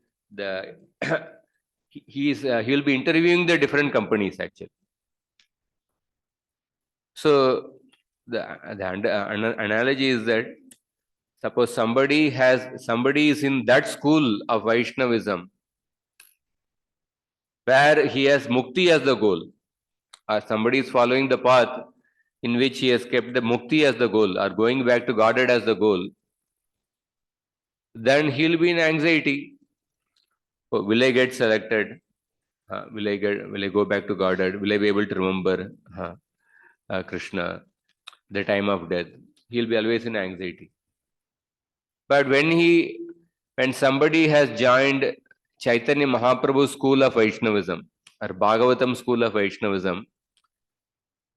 he'll be interviewing the different companies actually. So the analogy is that suppose somebody is in that school of Vaishnavism where he has mukti as the goal, or somebody is following the path in which he has kept the mukti as the goal or going back to Godhead as the goal, then he'll be in anxiety. Oh, will I get selected? Will I go back to Godhead? Will I be able to remember Krishna, the time of death? He'll be always in anxiety. But when somebody has joined Chaitanya Mahaprabhu's school of Vaishnavism or Bhagavatam school of Vaishnavism,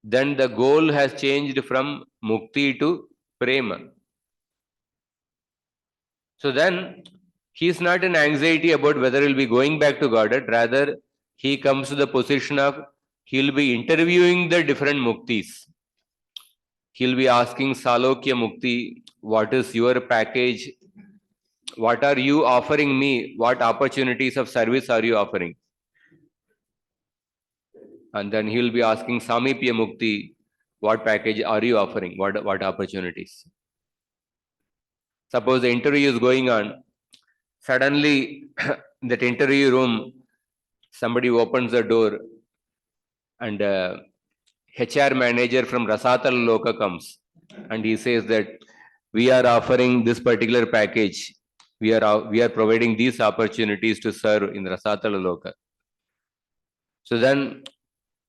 then the goal has changed from mukti to prema. So then he is not in anxiety about whether he'll be going back to Godhead. Rather, he comes to the position of, he'll be interviewing the different muktis. He'll be asking Salokya Mukti, what is your package? What are you offering me? What opportunities of service are you offering? And then he'll be asking Samipya Mukti, what package are you offering? What opportunities? Suppose the interview is going on. Suddenly, in that interview room, somebody opens the door and HR manager from Rasatal Loka comes and he says that we are offering this particular package. We are providing these opportunities to serve in Rasatal Loka. So then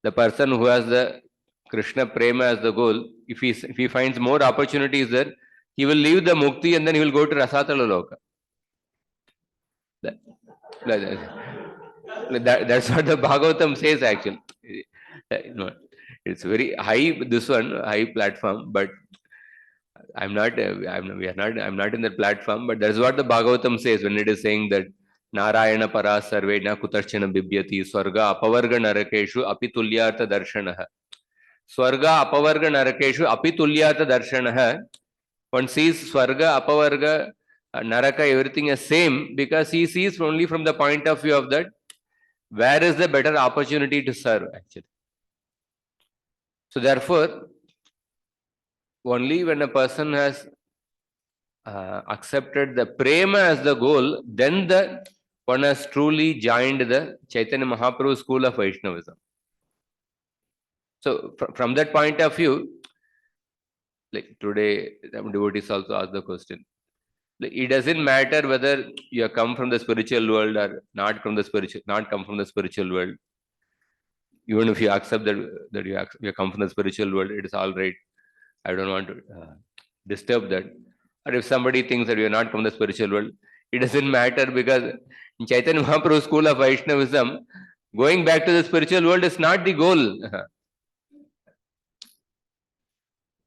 the person who has the Krishna Prema as the goal, if he finds more opportunities there, he will leave the Mukti and then he will go to Rasatala Loka. That's what the Bhagavatam says actually. No, it's very high, this one, high platform, but I'm not in that platform, but that's what the Bhagavatam says when it is saying that Narayana para sarve na kutarchana bibyati swarga apavarga narakeshu apitulyartha darshanaha. Swarga apavarga narakeshu apitulyartha darshanaha. One sees swarga, apavarga, naraka, everything is same because he sees only from the point of view of that where is the better opportunity to serve actually. So therefore, only when a person has accepted the prema as the goal, then the one has truly joined the Chaitanya Mahaprabhu school of Vaishnavism. So from that point of view, like today, devotees also ask the question. Like, it doesn't matter whether you have come from the spiritual world or not come from the spiritual world. Even if you accept that you come from the spiritual world, it is all right. I don't want to disturb that. Or if somebody thinks that you are not from the spiritual world, it doesn't matter because in Chaitanya Mahaprabhu school of Vaishnavism, going back to the spiritual world is not the goal.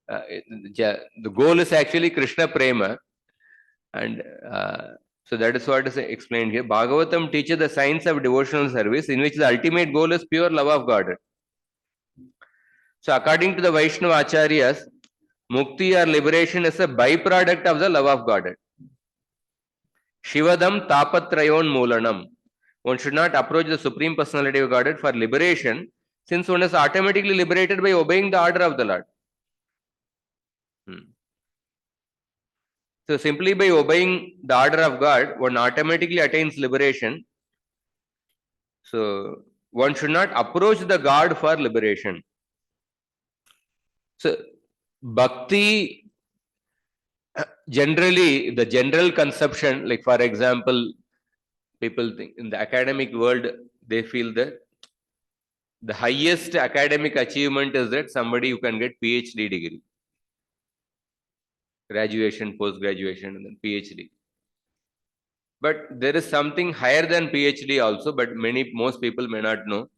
The goal is actually Krishna Prema. And so that is what is explained here. Bhagavatam teaches the science of devotional service in which the ultimate goal is pure love of God. So according to the Vaishnava Acharyas, Mukti or liberation is a byproduct of the love of God. Shivadam tapatrayon mulanam. One should not approach the Supreme Personality of Godhead for liberation, since one is automatically liberated by obeying the order of the Lord. So simply by obeying the order of God, one automatically attains liberation. So one should not approach the God for liberation. So Bhakti, generally, the general conception, like for example, people think in the academic world, they feel that the highest academic achievement is that somebody who can get PhD degree. Graduation, post-graduation, and then PhD. But there is something higher than PhD also, but most people may not know.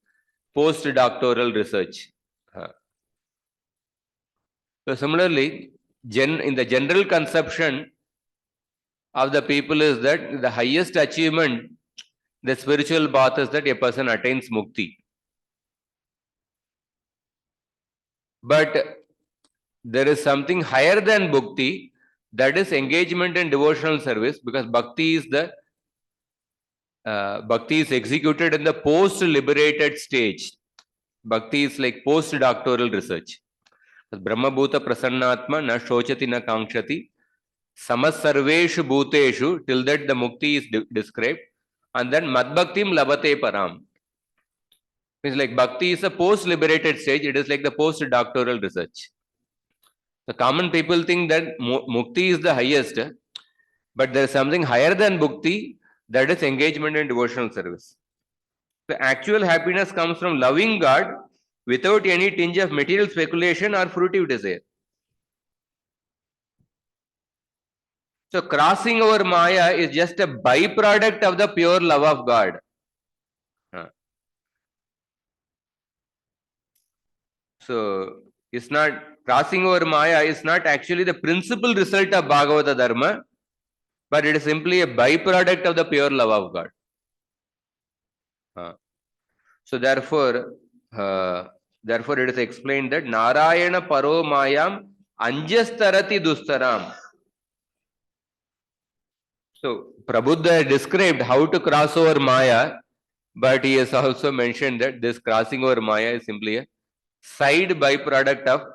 Postdoctoral research. So similarly, in the general conception of the people is that the highest achievement, the spiritual path is that a person attains mukti. But there is something higher than bhakti, that is engagement in devotional service, because bhakti is executed in the post-liberated stage. Bhakti is like post-doctoral research. Brahma bhuta prasannatma na shochati na kankshati samasarveshu bhuteshu, till that the mukti is described, and then madbhaktim labate param. It's like bhakti is a post-liberated stage, it is like the post-doctoral research. The common people think that mukti is the highest, but there is something higher than bhakti, that is engagement in devotional service. The actual happiness comes from loving God without any tinge of material speculation or fruitive desire. So crossing over Maya is just a byproduct of the pure love of God. So it's not crossing over Maya is not actually the principal result of Bhagavata Dharma, but it is simply a byproduct of the pure love of God. So therefore, it is explained that Narayana Paro Mayam Anjastarati Dustaram. So Prabuddha described how to cross over Maya, but he has also mentioned that this crossing over Maya is simply a side byproduct of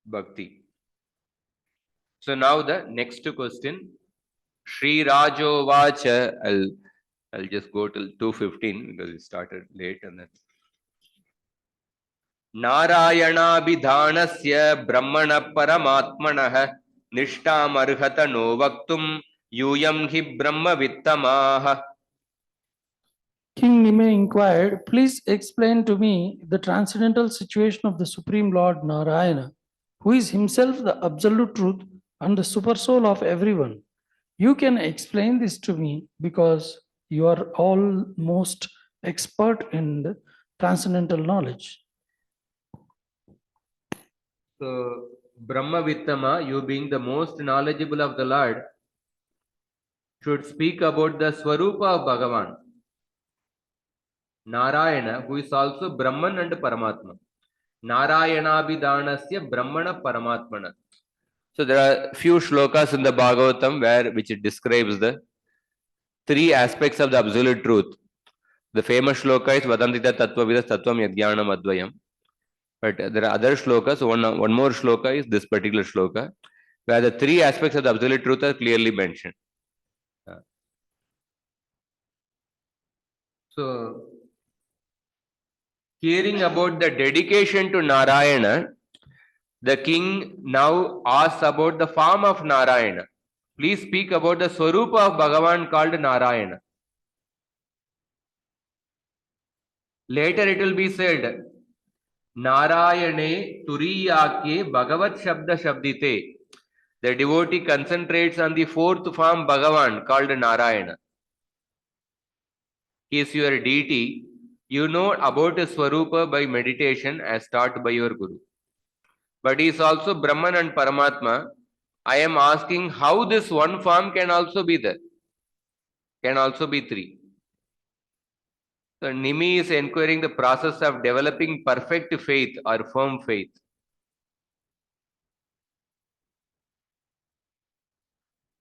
Bhakti. So now the next question, Sri Rajo Vacha. I'll just go till 2:15 because it started late, and then Narayanaabhidhanasya Brahmana Paramatmanah Nishtam Arhata no Vaktum Yuyam hi Brahma Vittamaha. King Nime inquired, please explain to me the transcendental situation of the Supreme Lord Narayana, who is himself the absolute truth and the supersoul of everyone. You can explain this to me because you are almost expert in the transcendental knowledge. So Brahma Vittama, you being the most knowledgeable of the Lord, should speak about the Swarupa of Bhagavan. Narayana, who is also Brahman and Paramatma. Narayanabhidhanasya Brahmana Paramatmana. So there are few shlokas in the Bhagavatam which it describes the three aspects of the absolute truth. The famous shloka is Vadantita Tattvavidas Tattvam Yadgyanam Advayam. But there are other shlokas. One more shloka is this particular shloka, where the three aspects of the absolute truth are clearly mentioned. So, hearing about the dedication to Narayana, the king now asks about the form of Narayana. Please speak about the Swarupa of Bhagavan called Narayana. Later it will be said, Narayane Turiyake Bhagavat Shabda Shabdite. The devotee concentrates on the fourth form Bhagavan called Narayana. He is your deity. You know about his Swarupa by meditation as taught by your Guru. But he is also Brahman and Paramatma. I am asking how this one form can also be there. Can also be three. So Nimi is enquiring the process of developing perfect faith or firm faith.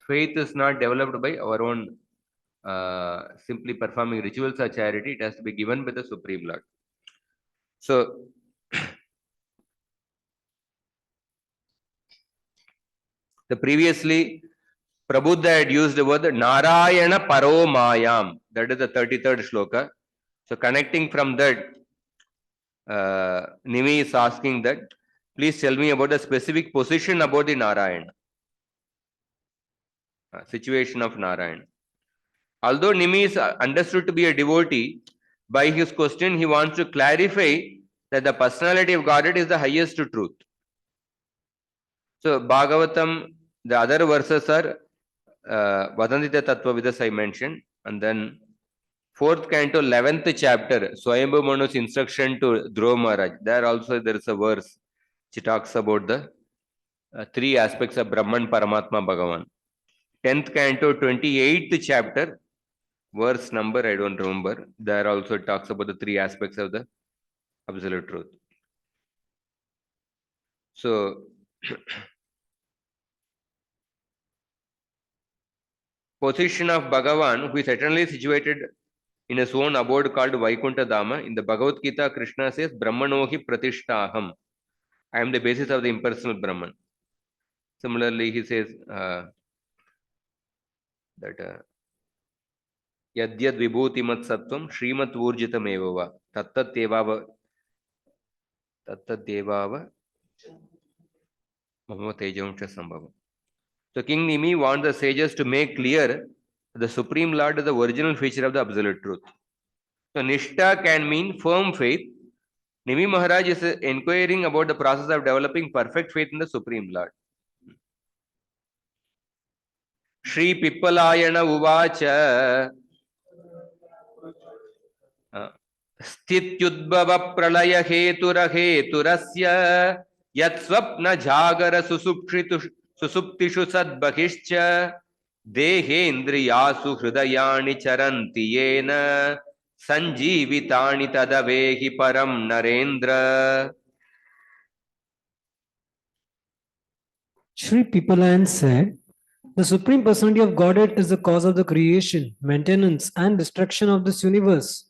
Faith is not developed by our own simply performing rituals or charity. It has to be given by the Supreme Lord. So the previously Prabuddha had used the word Narayana Paro Mayam. That is the 33rd shloka. So connecting from that, Nimi is asking that, please tell me about the specific position about the Narayana. Situation of Narayana. Although Nimi is understood to be a devotee, by his question he wants to clarify that the personality of Godhead is the highest truth. So Bhagavatam, the other verses are Vadantita Tattvavidas I mentioned, and then 4th canto 11th chapter, Swayambhu Manu's instruction to Dhruva Maharaj. There also there is a verse which talks about the three aspects of Brahman, Paramatma, Bhagavan. 10th canto 28th chapter, verse number I don't remember. There also it talks about the three aspects of the absolute truth. So position of Bhagavan, who is eternally situated in his own abode called Vaikuntha Dhama. In the Bhagavad Gita, Krishna says, Brahmanohi Pratishtaham. I am the basis of the impersonal Brahman. Similarly, he says that Yadyad Vibhutimat Sattvam Srimat Urjitam Evava Tattat Devava Mama Tejamsha Sambhava. So King Nimi wants the sages to make clear the Supreme Lord is the original feature of the absolute truth. So Nishta can mean firm faith. Nimi Maharaj is inquiring about the process of developing perfect faith in the Supreme Lord. Shri Pippalayana Uvacha Sthityudbhava Pralaya Hetura Heturasya Yat Swapna Jagara Susuptishu Sadbhahischa Dehendriyasu Hridayani Charanti Yena Sanjeevitani tadavehi param narendra. Sri Pipalan said, the Supreme Personality of Godhead is the cause of the creation, maintenance, and destruction of this universe.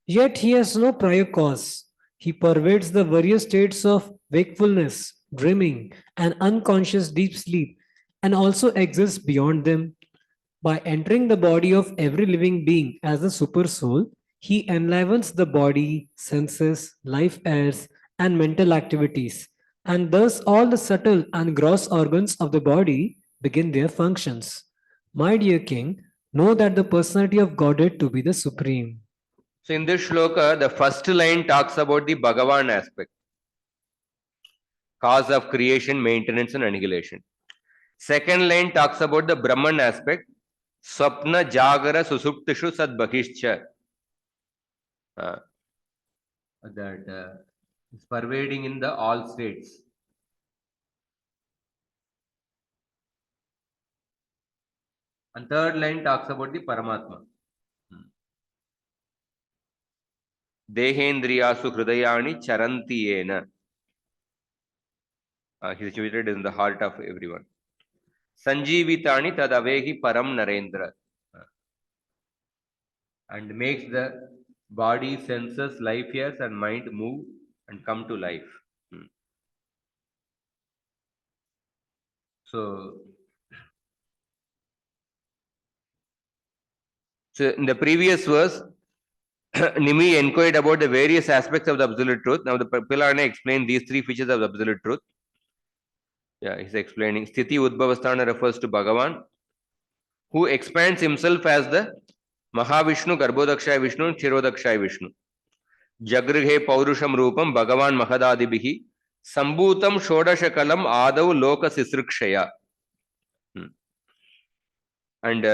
Yet he has no prior cause. He pervades the various states of wakefulness, dreaming, and unconscious deep sleep, and also exists beyond them. By entering the body of every living being as a super soul, he enlivens the body, senses, life airs, and mental activities, and thus all the subtle and gross organs of the body begin their functions. My dear king, know that the personality of Godhead to be the supreme. So in this shloka, the first line talks about the Bhagavan aspect, cause of creation, maintenance, and annihilation. Second line talks about the Brahman aspect, Swapna Jagara Susuptishu Sad Bhakishcha. That is pervading in the all states. And third line talks about the Paramatma. Dehendriyasu Hridayani Charantiyena. He is situated in the heart of everyone. Sanjeevitani Tadavehi Param Narendra. And makes the body, senses, life years, and mind move and come to life. So in the previous verse, Nimi inquired about the various aspects of the absolute truth. Now the Pilana explained these three features of the absolute truth. Yeah, he's explaining. Sthiti Udbhavasthana refers to Bhagavan, who expands himself as the Mahavishnu, Garbhodakshaya Vishnu, and Kshirodakshaya Vishnu. Jagrighe Paurusham Rupam Bhagavan Mahadadibihi Sambhutam Shodashakalam Adav Loka Sisrikshaya. And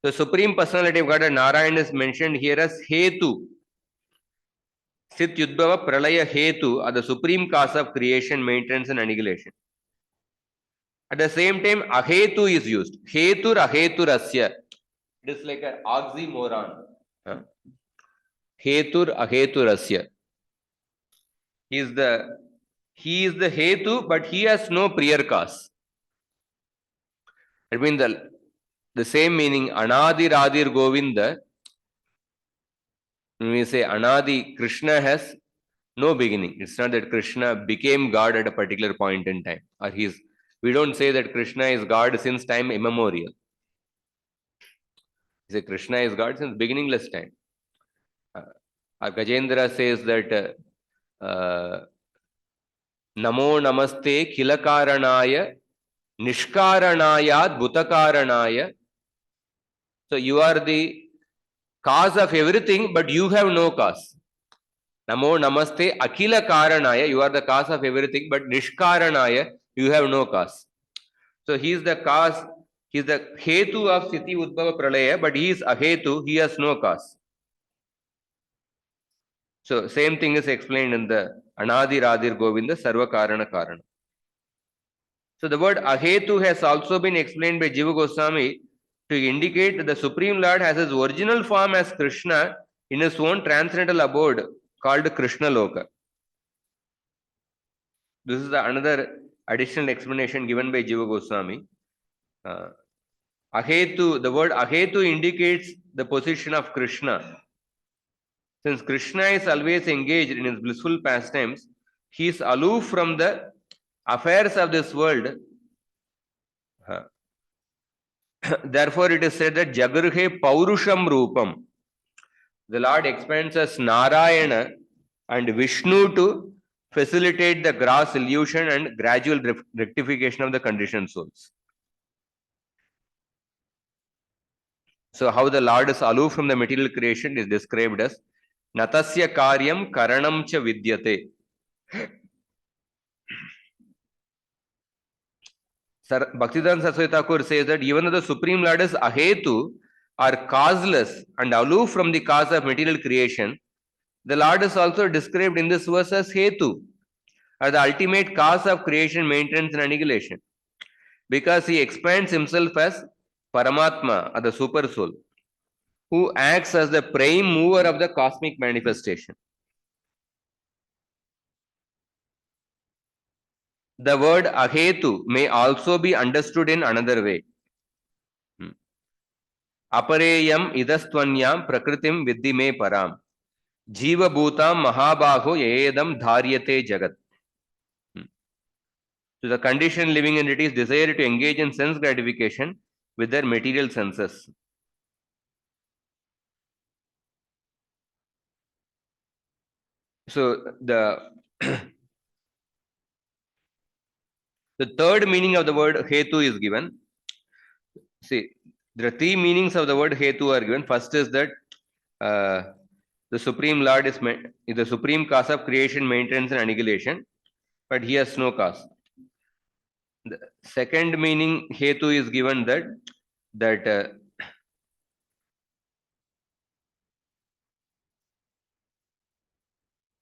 the Supreme Personality of God, Narayan, is mentioned here as Hetu. Sit Yudbhava Pralaya Hetu are the supreme cause of creation, maintenance, and annihilation. At the same time, Ahetu is used. Hetur Aheturasya. It is like an oxymoron. Hetur Aheturasya. He is the Hetu, but he has no prior cause. I mean the same meaning, Anadi Radhir Govinda. When we say Anadi, Krishna has no beginning. It's not that Krishna became God at a particular point in time. Or we don't say that Krishna is God since time immemorial. We say Krishna is God since beginningless time. Gajendra says that Namo Namaste Kilakaranaya Nishkaranayat Bhutakaranaya. So you are the cause of everything, but you have no cause. Namo Namaste Akila Karanaya, you are the cause of everything, but Nishkaranaya, you have no cause. So he is the cause, he is the Hetu of Sthiti Udbhava Pralaya, but he is Ahetu, he has no cause. So same thing is explained in the Anadi Radhir Govinda Sarva Karana Karana. So the word Ahetu has also been explained by Jiva Goswami to indicate that the Supreme Lord has his original form as Krishna in his own transcendental abode called Krishna Loka. This is another additional explanation given by Jiva Goswami. Ahetu, the word Ahetu indicates the position of Krishna. Since Krishna is always engaged in his blissful pastimes, he is aloof from the affairs of this world. Therefore, it is said that Jagarhe Paurusham Rupam. The Lord expands as Narayana and Vishnu to facilitate the gross illusion and gradual rectification of the conditioned souls. So, how the Lord is aloof from the material creation is described as Natasya Karyam Karanam Cha Vidyate. Bhaktivedanta Saraswati Thakur says that even though the Supreme Lord is Ahetu, are causeless and aloof from the cause of material creation, the Lord is also described in this verse as Hetu, as the ultimate cause of creation, maintenance, and annihilation, because he expands himself as Paramatma, or the super soul. who acts as the prime mover of the cosmic manifestation. The word ahetu may also be understood in another way. Apareyam idastvanyam prakritim vidhi me param. Jiva bhutam mahabaho yedam dharyate jagat. So the conditioned living entities desire to engage in sense gratification with their material senses. So the third meaning of the word hetu is given. See, there are three meanings of the word hetu are given. First is that the Supreme Lord is the supreme cause of creation, maintenance, and annihilation, but he has no cause. The second meaning hetu is given that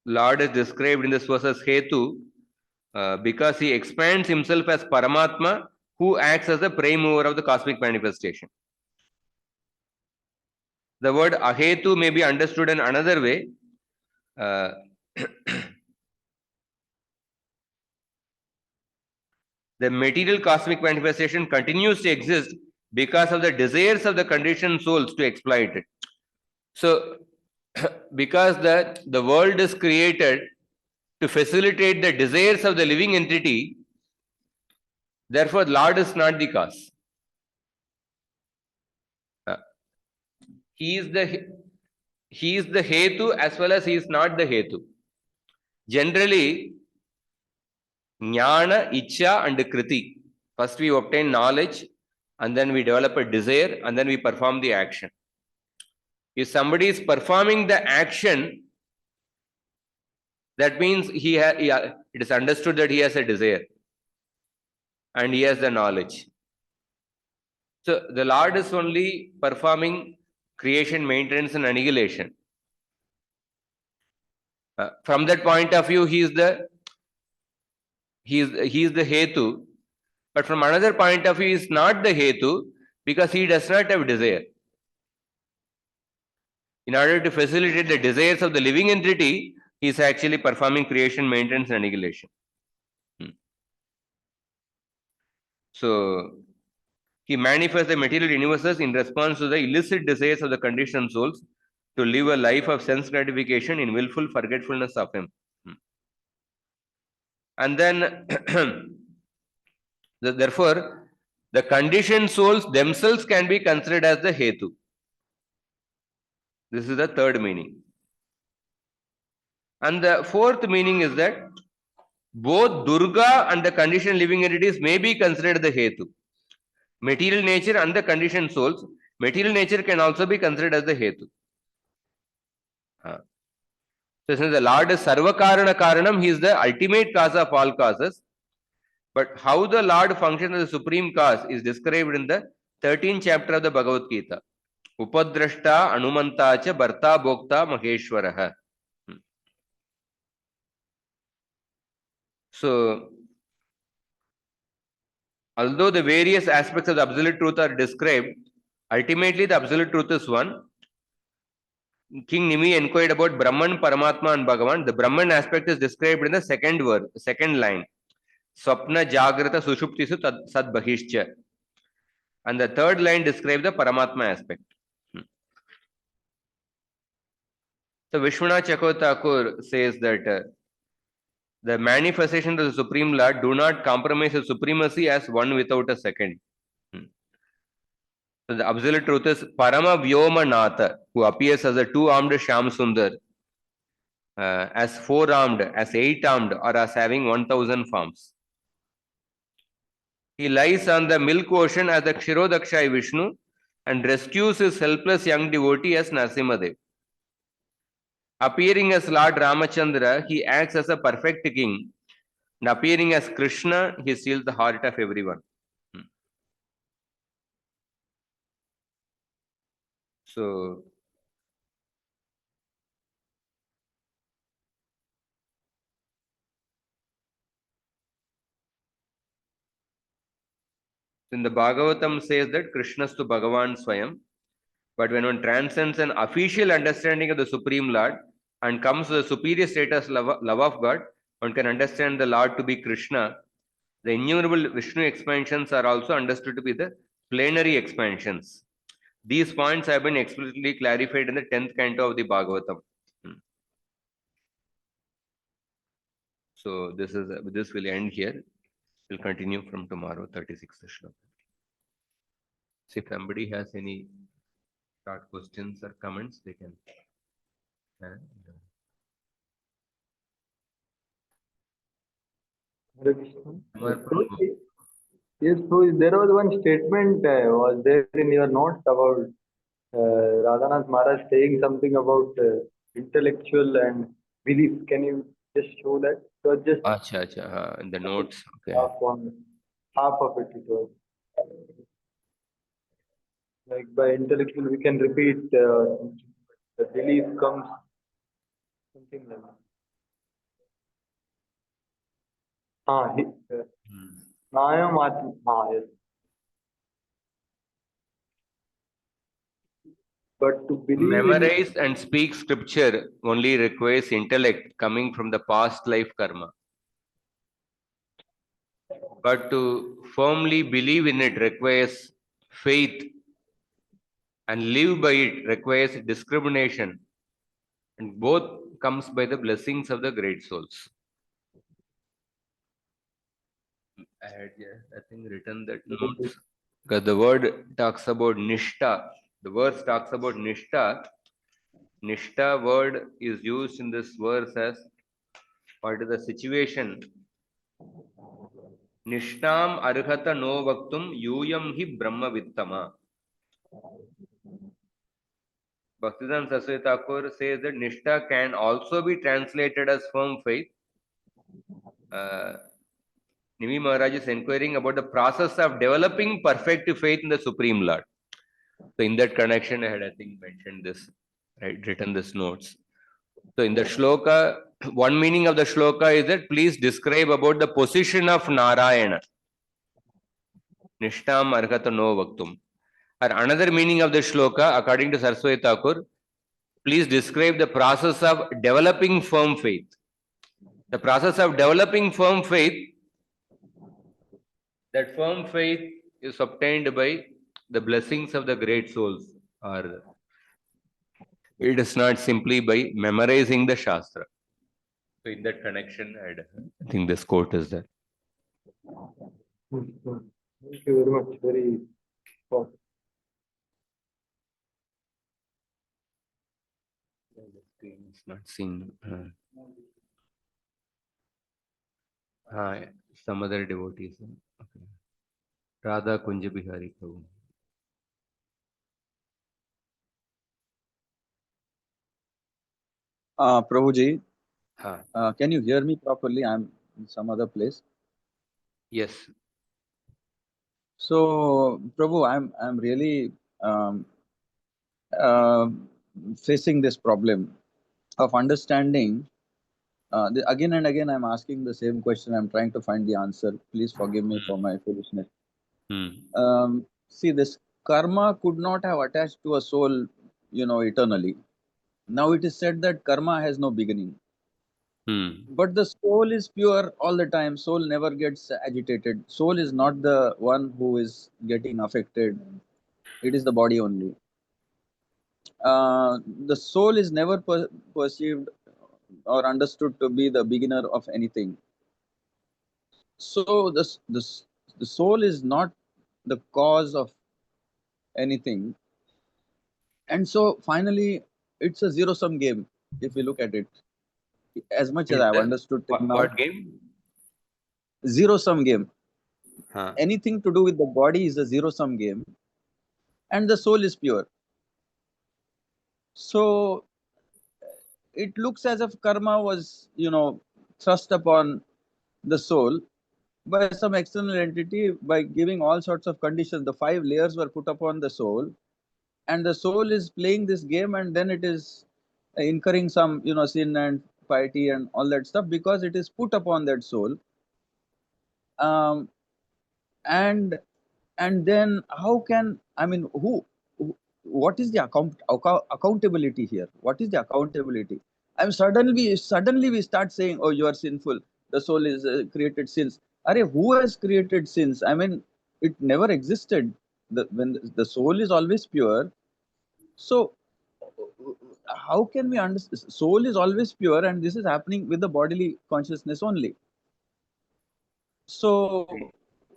Lord is described in this verse as hetu because he expands himself as Paramatma, who acts as the prime mover of the cosmic manifestation. The word ahetu may be understood in another way. The material cosmic manifestation continues to exist because of the desires of the conditioned souls to exploit it. So, because the world is created to facilitate the desires of the living entity, therefore, Lord is not the cause. He is the hetu as well as he is not the hetu. Generally, jnana, ichcha, and kriti. First, we obtain knowledge, and then we develop a desire, and then we perform the action. If somebody is performing the action, that means it is understood that he has a desire and he has the knowledge. So the Lord is only performing creation, maintenance, and annihilation. From that point of view, he is the hetu, but from another point of view, he is not the hetu because he does not have desire. In order to facilitate the desires of the living entity, he is actually performing creation, maintenance, and annihilation. So he manifests the material universes in response to the illicit desires of the conditioned souls to live a life of sense gratification in willful forgetfulness of him. And then, therefore, the conditioned souls themselves can be considered as the hetu. This is the third meaning. And the fourth meaning is that both Durga and the conditioned living entities may be considered the hetu. Material nature and the conditioned souls, material nature can also be considered as the hetu. So since the Lord is Sarva Karana Karanam, he is the ultimate cause of all causes. But how the Lord functions as the supreme cause is described in the 13th chapter of the Bhagavad Gita. Upadrashta Anumanta cha Bharta Bhokta Maheshwaraha. So, although the various aspects of the absolute truth are described, ultimately the absolute truth is one. King Nimi inquired about Brahman, Paramatma, and Bhagavan. The Brahman aspect is described in the second word, second line. Swapna Jagrata Sushuptisu Sad Bahishcha. And the third line describes the Paramatma aspect. So Vishwanath Chakravarti says that the manifestations of the Supreme Lord do not compromise His supremacy as one without a second. So the absolute truth is Parama Vyoma Natha, who appears as a two-armed Shyam Sundar, as four-armed, as eight-armed, or as having 1,000 forms. He lies on the milk ocean as the Kshirodakshai Vishnu and rescues his helpless young devotee as Narasimhadev. Appearing as Lord Ramachandra, he acts as a perfect king, and appearing as Krishna, he steals the heart of everyone. So, in the Bhagavatam says that Krishnastu Bhagavan Swayam, But when one transcends an official understanding of the Supreme Lord and comes to the superior status love of God, one can understand the Lord to be Krishna. The innumerable Vishnu expansions are also understood to be the plenary expansions. These points have been explicitly clarified in the 10th canto of the Bhagavatam. So this will end here. We'll continue from tomorrow, 36th shloka. So if somebody has any short questions or comments, they can. Hare Krishna. Yes, so there was one statement was there in your notes about Radhanath Maharaj saying something about intellectual and belief. Can you just show that? So just Acha, acha, in the notes. Okay. half of it was. Like by intellectual, we can repeat the belief comes something like that. Nayam Atma, yes. But to believe in Memorize and speak scripture only requires intellect coming from the past life karma. But to firmly believe in it requires faith, and live by it requires discrimination. And both comes by the blessings of the great souls. I had, I think, written that notes because the word talks about nishta. The verse talks about nishta. Nishta word is used in this verse as what is the situation. Nishtam arhata no vaktum yuyam hi brahma vittama. Bhaktivedanta Saraswati Thakur says that nishta can also be translated as firm faith. Nimi Maharaj is inquiring about the process of developing perfect faith in the Supreme Lord. So in that connection, I had, I think, mentioned this, right, written this notes. So in the shloka, one meaning of the shloka is that please describe about the position of Narayana. Nishtam arhata no vaktum. Or another meaning of the shloka, according to Saraswati Thakur, please describe the process of developing firm faith. The process of developing firm faith, that firm faith is obtained by the blessings of the great souls, or it is not simply by memorizing the Shastra. So in that connection, I think this quote is there. Thank you very much. Very important. The screen is not seen. Some other devotees. Okay. Radha Kunja Bihari Prabhu. Prabhuji, Ha. can you hear me properly? I'm in some other place. Yes. So, Prabhu, I'm really uh, facing this problem of understanding. Again and again, I'm asking the same question. I'm trying to find the answer. Please forgive me for my foolishness. See, this karma could not have attached to a soul, eternally. Now it is said that karma has no beginning. But the soul is pure all the time. Soul never gets agitated. Soul is not the one who is getting affected. It is the body only. The soul is never perceived or understood to be the beginner of anything. So the soul is not the cause of anything. And so finally, it's a zero-sum game if we look at it. As much as I've understood till now. What game? Zero-sum game. Anything to do with the body is a zero-sum game, and the soul is pure. So it looks as if karma was, thrust upon the soul by some external entity by giving all sorts of conditions. The 5 layers were put upon the soul, and the soul is playing this game, and then it is incurring some, sin and piety and all that stuff because it is put upon that soul. And then how can, who what is the accountability here? What is the accountability? And suddenly we start saying, oh, you are sinful. The soul is created sins. Arey, who has created sins? I mean, it never existed. When the soul is always pure, so how can we understand? Soul is always pure, and this is happening with the bodily consciousness only. So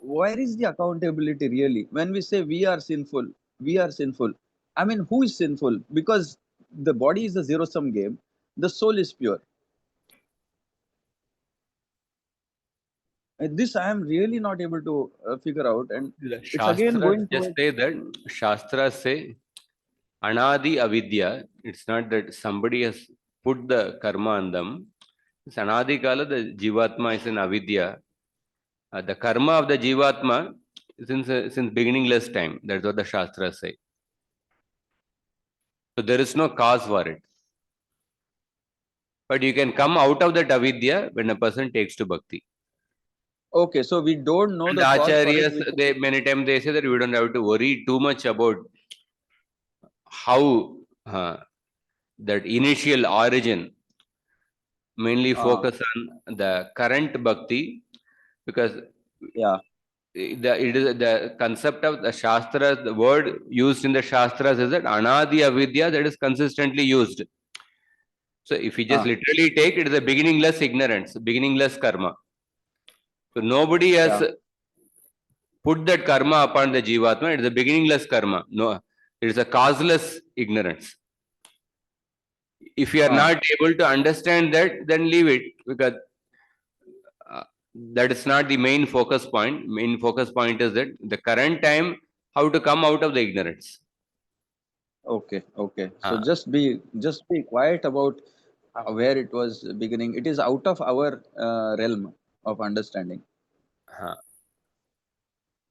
where is the accountability really? When we say we are sinful, we are sinful. I mean, who is sinful? Because the body is a zero-sum game. The soul is pure. And this I am really not able to figure out, and it's again Shastras going just to say that Shastras say Anadi Avidya. It's not that somebody has put the karma on them. It's Anadi Kala, the Jivatma is in Avidya. The karma of the Jivatma since beginningless time. That's what the Shastras say. So there is no cause for it. But you can come out of that avidya when a person takes to bhakti. okay. So we don't know And the cause for it. acharyas, they many times they say that we don't have to worry too much about how that initial origin. Mainly focus on the current bhakti, because Yeah. it is the concept of the shastras. The word used in the shastras is that anadi avidya, that is consistently used. So if you just literally take it, is a beginningless ignorance, beginningless karma. So nobody has put that karma upon the jivatma. It is a beginningless karma. No, it is a causeless ignorance. If you are not able to understand that, then leave it, because that is not the main focus point. Main focus point is that the current time, how to come out of the ignorance. Okay. Okay. So just be quiet about where it was beginning. It is out of our realm of understanding.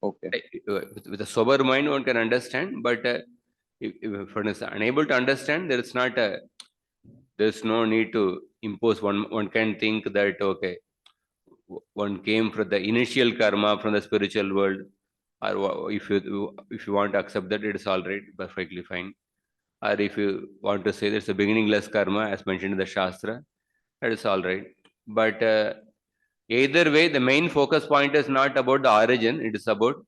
Okay. With a sober mind, one can understand, but if one is unable to understand, there's no need to impose. One can think that okay, one came from the initial karma from the spiritual world, or if you want to accept that, it is all right, perfectly fine. Or if you want to say there's a beginningless karma, as mentioned in the Shastra, that is all right. But either way, the main focus point is not about the origin, it is about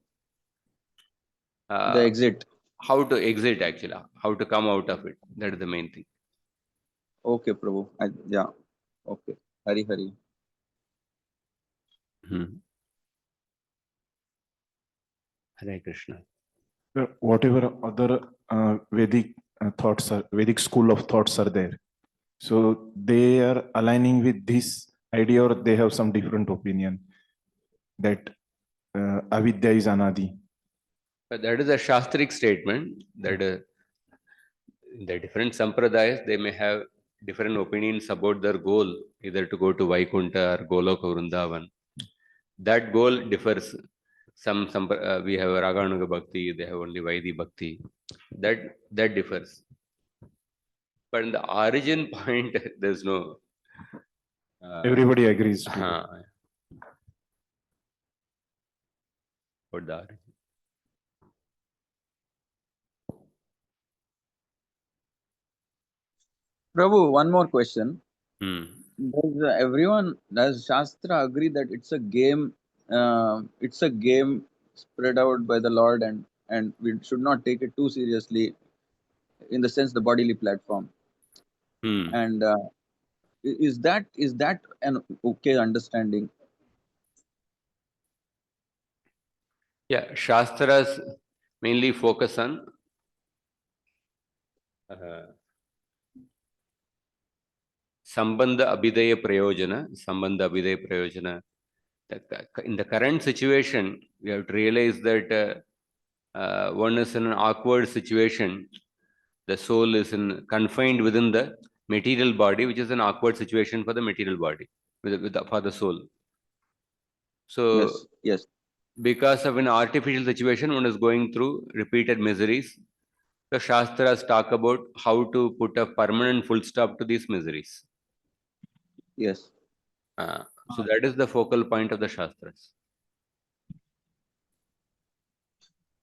The exit. how to exit, actually, how to come out of it. That is the main thing. Okay, Prabhu. Yeah. Okay. Hari Hari. Hare Krishna. Whatever other Vedic thoughts are, Vedic school of thoughts are there, so they are aligning with this idea, or they have some different opinion that avidya is anadi. But that is a Shastric statement that the different sampradayas, they may have different opinions about their goal, either to go to Vaikuntha or Goloka Vrindavan. That goal differs. Some we have Raganuga Bhakti, they have only Vaidi Bhakti. That differs. But in the origin point, there's no. Everybody agrees to about the origin. Prabhu, one more question. Does Shastra agree that it's a game? It's a game spread out by the Lord, and we should not take it too seriously, in the sense the bodily platform. And is that an okay understanding? Yeah, Shastras mainly focus on Sambandha Abhidaya Prayojana. In the current situation, we have to realize that one is in an awkward situation. The soul is confined within the material body, which is an awkward situation for the material body, for the soul. So, yes. Because of an artificial situation, one is going through repeated miseries. The Shastras talk about how to put a permanent full stop to these miseries. Yes. So that is the focal point of the Shastras.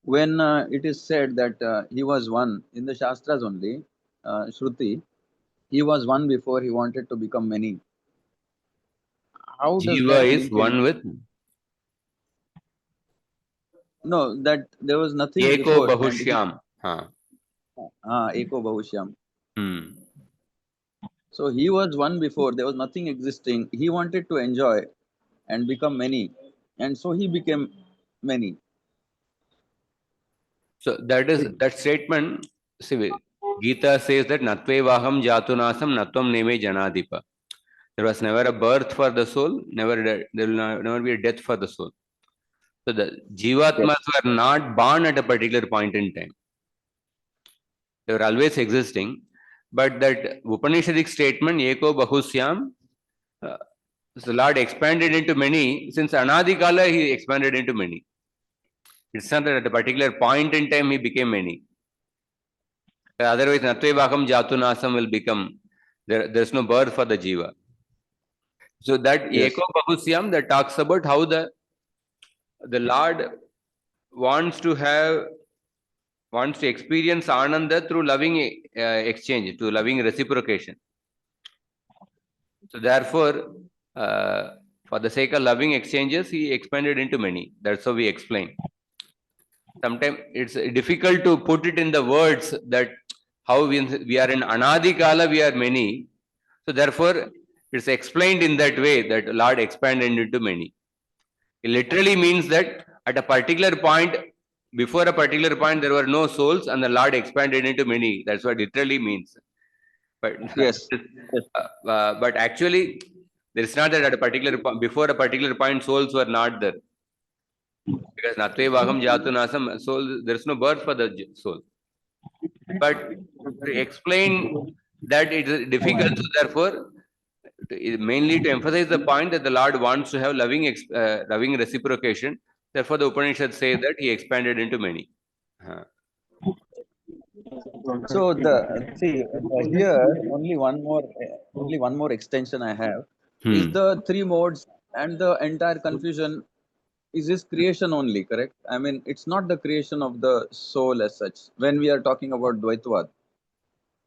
when it is said that he was one in the Shastras only, Shruti, he was one before he wanted to become many. How does Jiva that is link in? one with No, that there was nothing Eko before, and he, Bahushyam. Huh. Eko Bahushyam. Hmm. So he was one before, there was nothing existing. He wanted to enjoy and become many, and so he became many. So that statement. See, Gita says that Natvevaham Jatunasam Natvam Neme Janadipa. There was never a birth for the soul, there will never be a death for the soul. So the Jivatmas were not born at a particular point in time. They were always existing. But that Upanishadic statement, Eko Bahusyam, the Lord expanded into many. Since Anadikala, he expanded into many. It's not that at a particular point in time he became many. Otherwise, Natvevakam Jatunasam will become, there's no birth for the Jiva. So that Yes. Eko Bahusyam that talks about how the Lord wants to experience Ananda through loving exchange, to loving reciprocation. So therefore, for the sake of loving exchanges, he expanded into many. That's how we explain. Sometimes it's difficult to put it in the words that how we are in Anadikala, we are many. So therefore, it's explained in that way that Lord expanded into many. It literally means that at a particular point, before a particular point, there were no souls, and the Lord expanded into many. That's what literally means. But Yes. Yes. but actually, there is not that at a particular before a particular point, souls were not there. Because Natvevaham Jatunasam, soul, there is no birth for the soul. But to explain that it is difficult, so therefore, mainly to emphasize the point that the Lord wants to have loving reciprocation. Therefore, the Upanishads say that he expanded into many. So here only one more extension I have is the three modes, and the entire confusion is his creation only, correct? I mean, it's not the creation of the soul as such. When we are talking about Dvaitavad,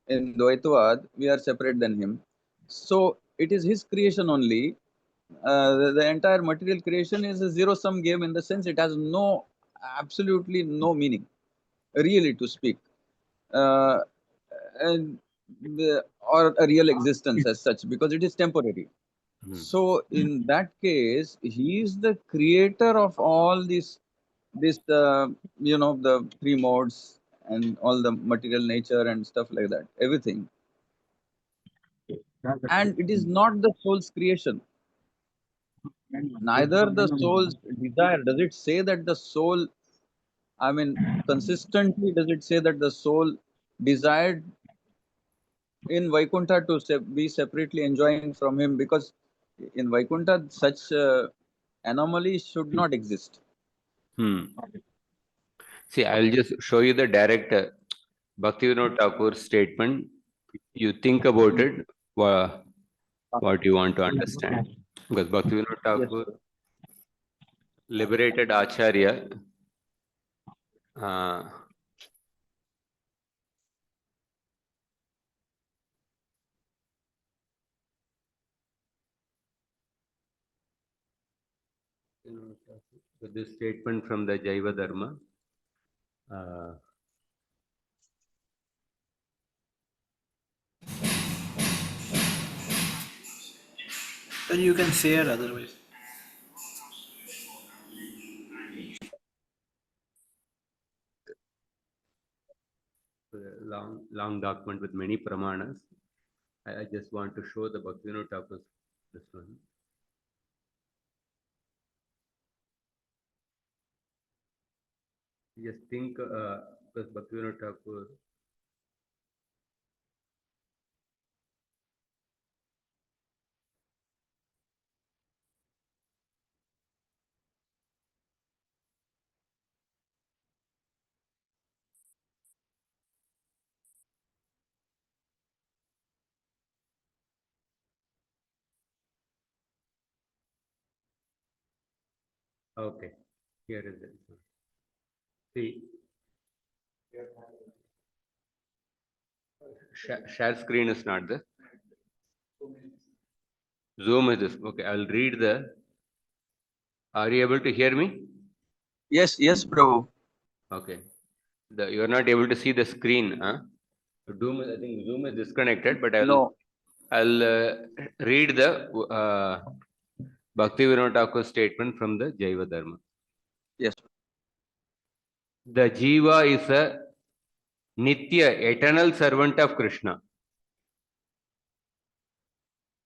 in Dvaitavad, we are separate than him. So it is his creation only. The entire material creation is a zero-sum game in the sense it has absolutely no meaning, really to speak. Uh, and or a real existence as such, because it is temporary. So in that case, he is the creator of all this the three modes and all the material nature and stuff like that, everything. And it is not the soul's creation, neither the soul's desire. Does it say that the soul, I mean, consistently does it say that the soul desired in Vaikuntha to be separately enjoying from him? Because in Vaikuntha, such anomaly should not exist. See, I'll just show you the direct Bhaktivinoda Thakur's statement. You think about it, what you want to understand. Because Bhaktivinoda Thakur liberated Acharya. So this statement from the Jaiva Dharma. Then you can share otherwise. Long document with many pramanas. I just want to show the Bhaktivinoda Thakur's this one. Just think, because Bhaktivinoda Thakur. Okay, here is it. See, share screen is not there. Zoom is this. Okay, I'll read the. Are you able to hear me? Yes, yes, Prabhu. Okay. You're not able to see the screen, huh? I think Zoom is disconnected, but No. I'll read the Bhakti Vinod Thakur's statement from the Jaiva Dharma. Yes. The Jiva is a Nitya, eternal servant of Krishna.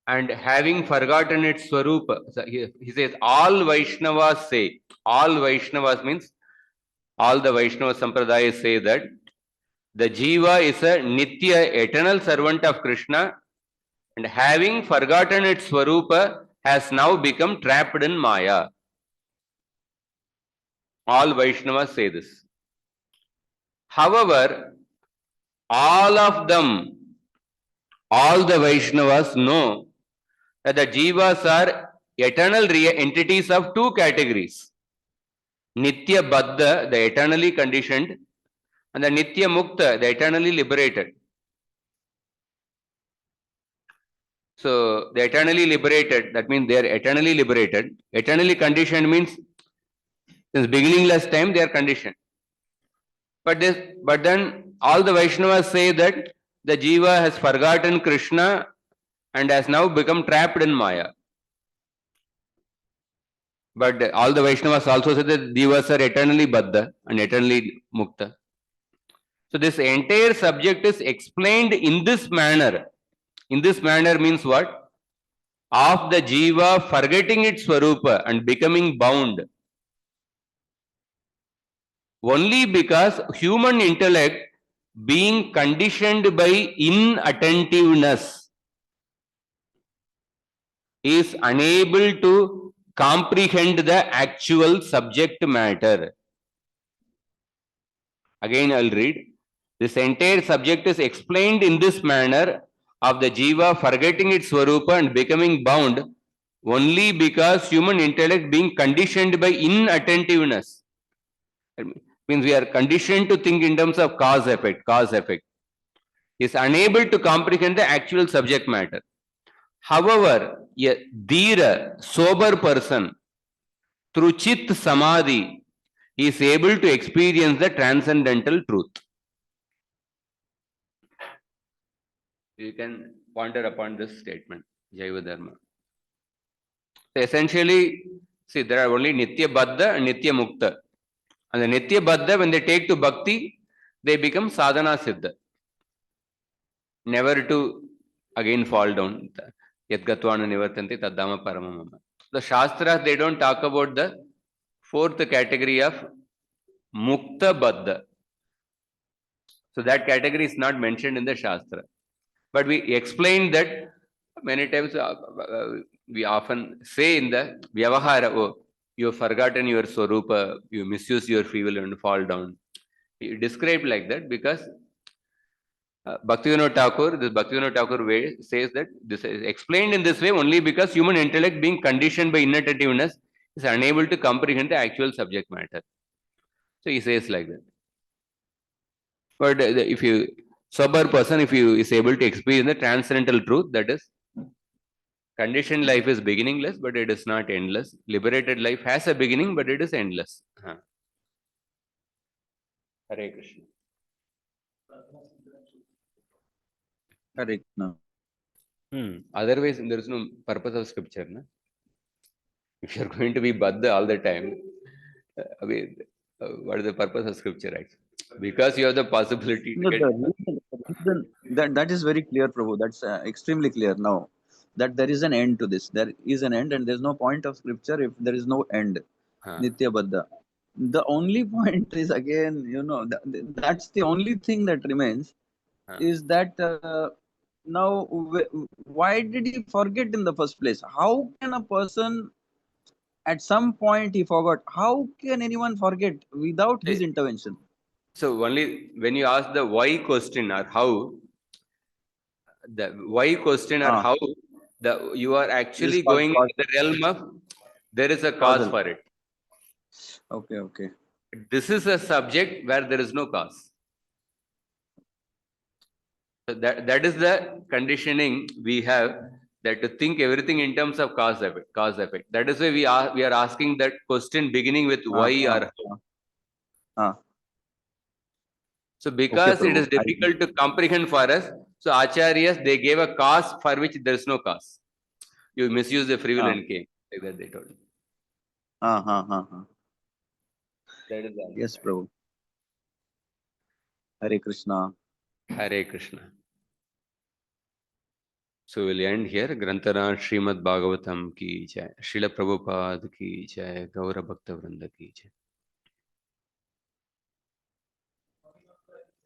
And having forgotten its Swarupa, so he says, all Vaishnavas say, all Vaishnavas means all the Vaishnava Sampradayas say that the Jiva is a Nitya, eternal servant of Krishna, and having forgotten its Swarupa has now become trapped in Maya. All Vaishnavas say this. However, all of them, all the Vaishnavas know that the Jivas are eternal entities of two categories. Nitya Baddha, the eternally conditioned, and the Nitya Mukta, the eternally liberated. So, the eternally liberated, that means they are eternally liberated. Eternally conditioned means since beginningless time they are conditioned. But then all the Vaishnavas say that the Jiva has forgotten Krishna and has now become trapped in Maya. But all the Vaishnavas also say that Jivas are eternally Baddha and eternally Mukta. So this entire subject is explained in this manner. In this manner means what? Of the Jiva forgetting its Swarupa and becoming bound. Only because human intellect being conditioned by inattentiveness is unable to comprehend the actual subject matter. Again, I'll read. This entire subject is explained in this manner of the Jiva forgetting its Swarupa and becoming bound only because human intellect being conditioned by inattentiveness. It means we are conditioned to think in terms of cause effect, is unable to comprehend the actual subject matter. However, a dhira, sober person, through chit samadhi, is able to experience the transcendental truth. You can ponder upon this statement, Jaiva Dharma. So essentially, see, there are only Nitya Baddha and Nitya Mukta. And the Nitya Baddha, when they take to Bhakti, they become Sadhana Siddha. Never to again fall down. Yadgatvana Nivartanti Taddama Paramamama. The Shastras, they don't talk about the fourth category of Mukta Baddha. So that category is not mentioned in the Shastra. But we explained that many times we often say in the Vyavahara, oh, you have forgotten your Swarupa, you misuse your free will and fall down. You describe like that because Bhakti Vinod Thakur, this Bhakti Vinod Thakur way says that this is explained in this way only because human intellect being conditioned by inattentiveness is unable to comprehend the actual subject matter. So he says like that. But if you sober person, if you is able to experience the transcendental truth, that is, conditioned life is beginningless, but it is not endless. Liberated life has a beginning, but it is endless. Hare Krishna. Hare Krishna. Otherwise, there is no purpose of scripture. No? If you are going to be Baddha all the time, what is the purpose of scripture? Actually? Because you have the possibility to get. That is very clear, Prabhu. That's extremely clear now. That there is an end to this. There is an end, and there is no point of scripture if there is no end. Nitya Baddha. The only point is again, that's the only thing that remains. Is that now why did he forget in the first place? How can a person at some point he forgot? How can anyone forget without his intervention? So only when you ask the why question or how, you are actually going in the realm of there is a cause for it. Okay. This is a subject where there is no cause. So that is the conditioning we have, that to think everything in terms of cause effect. Cause effect. That is why we are asking that question beginning with why or how. ah. So because it Prabhu. is difficult to comprehend for us, so acharyas they gave a cause for which there is no cause. You misuse the free will Ah. and came. Like that they told. Ah. That is all. Yes, Prabhu. Hare Krishna. Hare Krishna. So we'll end here. Grantara Srimad Bhagavatam ki jai. Srila Prabhupada ki jai. Gaura Bhakta Vrinda ki jai.